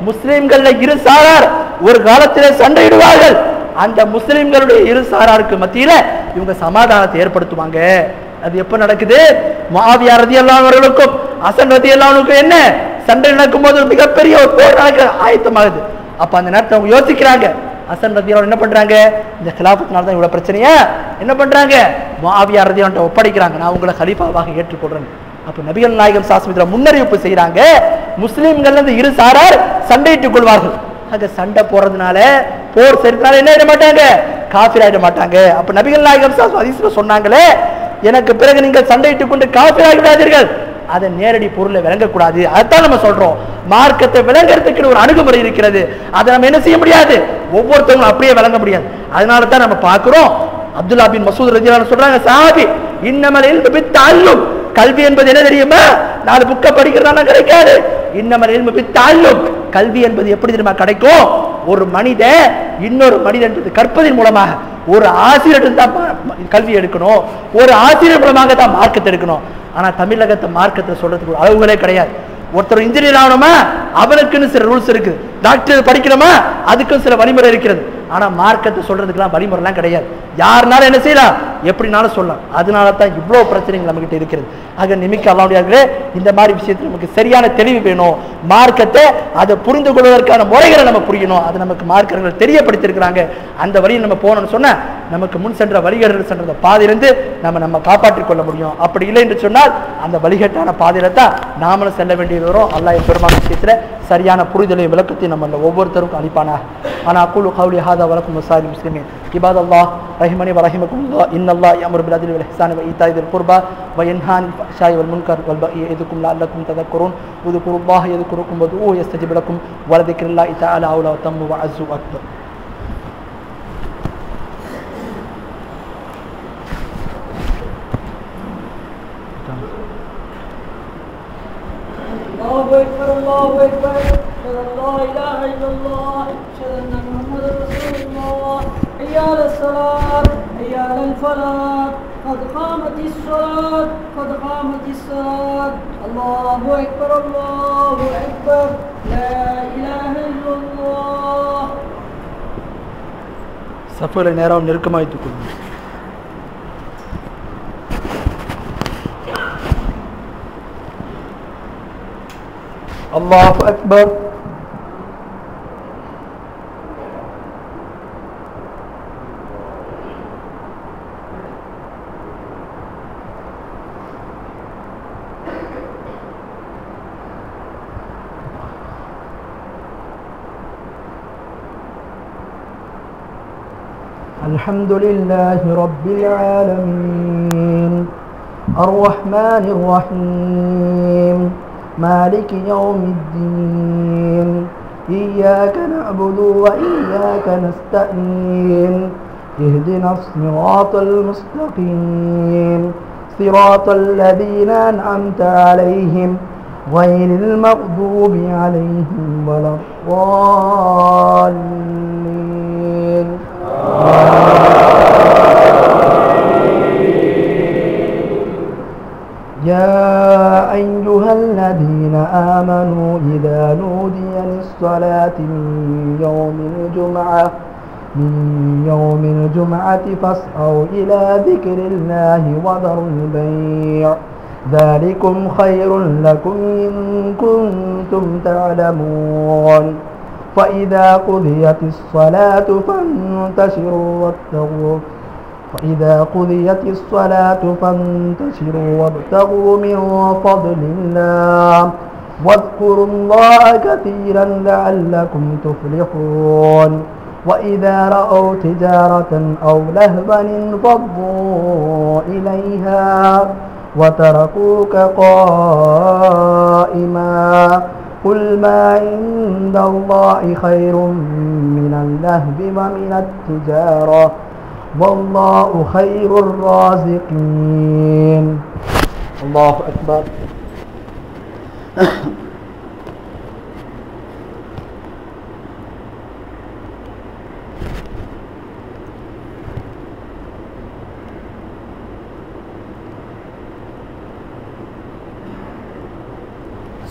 முஸ்லிம்கள்ல இரு சாரார் ஒரு காலத்திலே சண்டையிடுவார்கள், அந்த முஸ்லிம்களுடைய இரு சாராருக்கு மத்தியில இவங்க சமாதானத்தை ஏற்படுத்துவாங்க. அது எப்ப நடக்குது? முஆவியா ரலியல்லாஹு அன்ஹு அவர்களுக்கும் ஹசன் ரலியல்லாஹு அன்ஹுக்கும் என்ன சண்டை நடக்கும் போது மிகப்பெரிய ஒரு போர் நடக்க ஆயத்தமாகுது. அப்ப அந்த நேரத்தை அவங்க யோசிக்கிறாங்க, ஹசன் ரலியல்லாஹு என்ன பண்றாங்க, இந்த கிலாஃபத்னால தான் இவ்வளவு பிரச்சனையா, என்ன பண்றாங்க, முஆவியா ரலியல்லாஹு அன்ஹு ஒப்படைக்கிறாங்க, நான் உங்களை கலீஃபாவாக ஏற்றுக்கொள்றேன். அப்ப நபிகள் நாயகம் ஸல்லல்லாஹு அலைஹி வஸல்லம் முன்னறிவிப்பு செய்யறாங்க, முஸ்லிம்கள் இருந்து இரு சாரார் சண்டையிட்டுக் கொள்வார்கள். ஆக சண்டை போறதுனால, போர் செய்யறதுனால என்ன ஆயிட மாட்டாங்க, காஃபிர் ஆயிட மாட்டாங்க. அப்ப நபிகள் நாயகம் ஸல்லல்லாஹு அலைஹி வஸல்லம் சொன்னாங்களே, எனக்கு பிறகு நீங்கள் சண்டையிட்டுக் கொண்டு காஃபிர் ஆகிவிடாதீர்கள், அதை நேரடி பொருளை விளங்கக்கூடாது. அதான் நம்ம சொல்றோம், மார்க்கத்தை விளங்குறதுக்கு ஒரு அணுகுமுறை இருக்கிறது, அதை நம்ம என்ன செய்ய முடியாது, ஒவ்வொருத்தவங்களும் அப்படியே விளங்க முடியாது. அதனால தான் நம்ம பார்க்கிறோம், அப்துல்லா பின் மசூத் ரலியல்லாஹு அன்ஹு சொல்றாங்க, சஹாபி, இன்னமல் இல்மு பித்தஅல்லும். கல்வி என்பது என்ன தெரியுமா? 4 புக்க படிக்கிறதால கிடைக்காது. இன்னமல் இல்மு பித்தஅல்லும். கல்வி என்பது எப்படி தெரியுமா கிடைக்கும்? ஒரு மனிதன் இன்னொரு மனிதன் கற்பதன் மூலமாக. ஒரு ஆசிரியர் தான் கல்வி எடுக்கணும், ஒரு ஆசிரியர் மூலமாக தான் மார்க்கத்தை எடுக்கணும். ஆனா தமிழகத்தை மார்க்கத்தை சொல்றதுக்கு அளவுகளே கிடையாது. ஒருத்தர் இன்ஜினியர் ஆகணுமா, அவனுக்குன்னு சில ரூல்ஸ் இருக்கு. டாக்டர் படிக்கணுமா, அதுக்கும் சில வழிமுறை இருக்கிறது. ஆனா மார்க்கத்தை சொல்றதுக்கெல்லாம் வழிமுறைலாம் கிடையாது. யாருனாலும் என்ன செய்யலாம், எப்படினாலும் சொல்லலாம். அதனால தான் இவ்வளவு பிரச்சனைகள் நம்ம கிட்ட இருக்கிறது. ஆக நிமிக்க அல்லாஹ்வுடையார்களே, இந்த மாதிரி விஷயத்துல நமக்கு சரியான தெளிவு வேணும். மார்க்கத்தை அதை புரிந்து கொள்வதற்கான முறைகளை நம்ம புரியணும். அது நமக்கு மார்க்கர்கள் தெரியப்படுத்திருக்கிறாங்க. அந்த வழியில் நம்ம போனோம்னு சொன்னா நமக்கு முன் சென்ற வழிகேடுகள் சென்ற பாதையிலிருந்து நம்ம காப்பாற்றிக் கொள்ள முடியும். அப்படி இல்லை என்று சொன்னால் அந்த வழிகட்டான பாதையில தான் நாமளும் செல்ல வேண்டியது வரும். அல்லாஹ் பெருமான விஷயத்துல சரியான புரிதலை விளக்கத்தை நம்ம ஒவ்வொருத்தருக்கும் அளிப்பானா. ஆனா அக்கூலு கௌலி ஹாதா வலக்கும் வஸாலி முஸ்லிமீன் இபாதல்லாஹ் ரஹிமனி வரஹிமகுமுல்லாஹ் இன்னல்லாஹ் யஅமுரு பில் அத்லி வல் இஹ்சானி வ ஈதாஇ தில் குர்பா வ யன்ஹா அனில் ஃபஹ்ஷாஇ வல் முன்கர் வல் பகி யஇதுக்கும் லஅல்லக்கும் ததக்கரூன் உذ்குருல்லாஹ யذ்குருக்கும் வதுஊஹு யஸ்தஜிப் லக்கும் வ லذிக்ருல்லாஹி தஆலா அவுலா வ தம்மு வ அஸ்ஸு அக்பர். الله أكبر الله أكبر أشهد أن لا إله إلا الله أشهد أن محمدا رسول الله حي على الصلاة حي على الفلاح قد قامت الصلاة قد قامت الصلاة الله أكبر الله أكبر لا إله إلا الله. சஃபரை நேரம் நெருக்கமாய்த்துக் கொள்ளும். الله أكبر. الحمد لله رب العالمين الرحمن الرحيم مالك يوم الدين إياك نعبد وإياك نستعين اهدنا الصراط المستقيم صراط الذين أنعمت عليهم غير المغضوب عليهم ولا الضالين. يا أيها الذين آمنوا إذا نودي للصلاة من يوم الجمعة فاسعوا إلى ذكر الله وذروا البيع ذلكم خير لكم إن كنتم تعلمون. فإذا قضيت الصلاة فانتشروا وابتغوا من فضل الله واذكروا الله كثيرا لعلكم تفلحون. وإذا رأوا تجارة أو لهوا انفضوا إليها وتركوك قائما قل ما عند الله خير من اللهو ومن التجارة والله خير الرازقين. الله أكبر.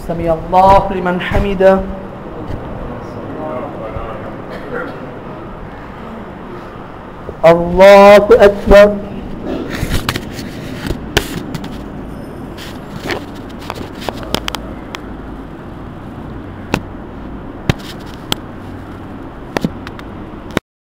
سمع الله لمن حمده. الله أكبر.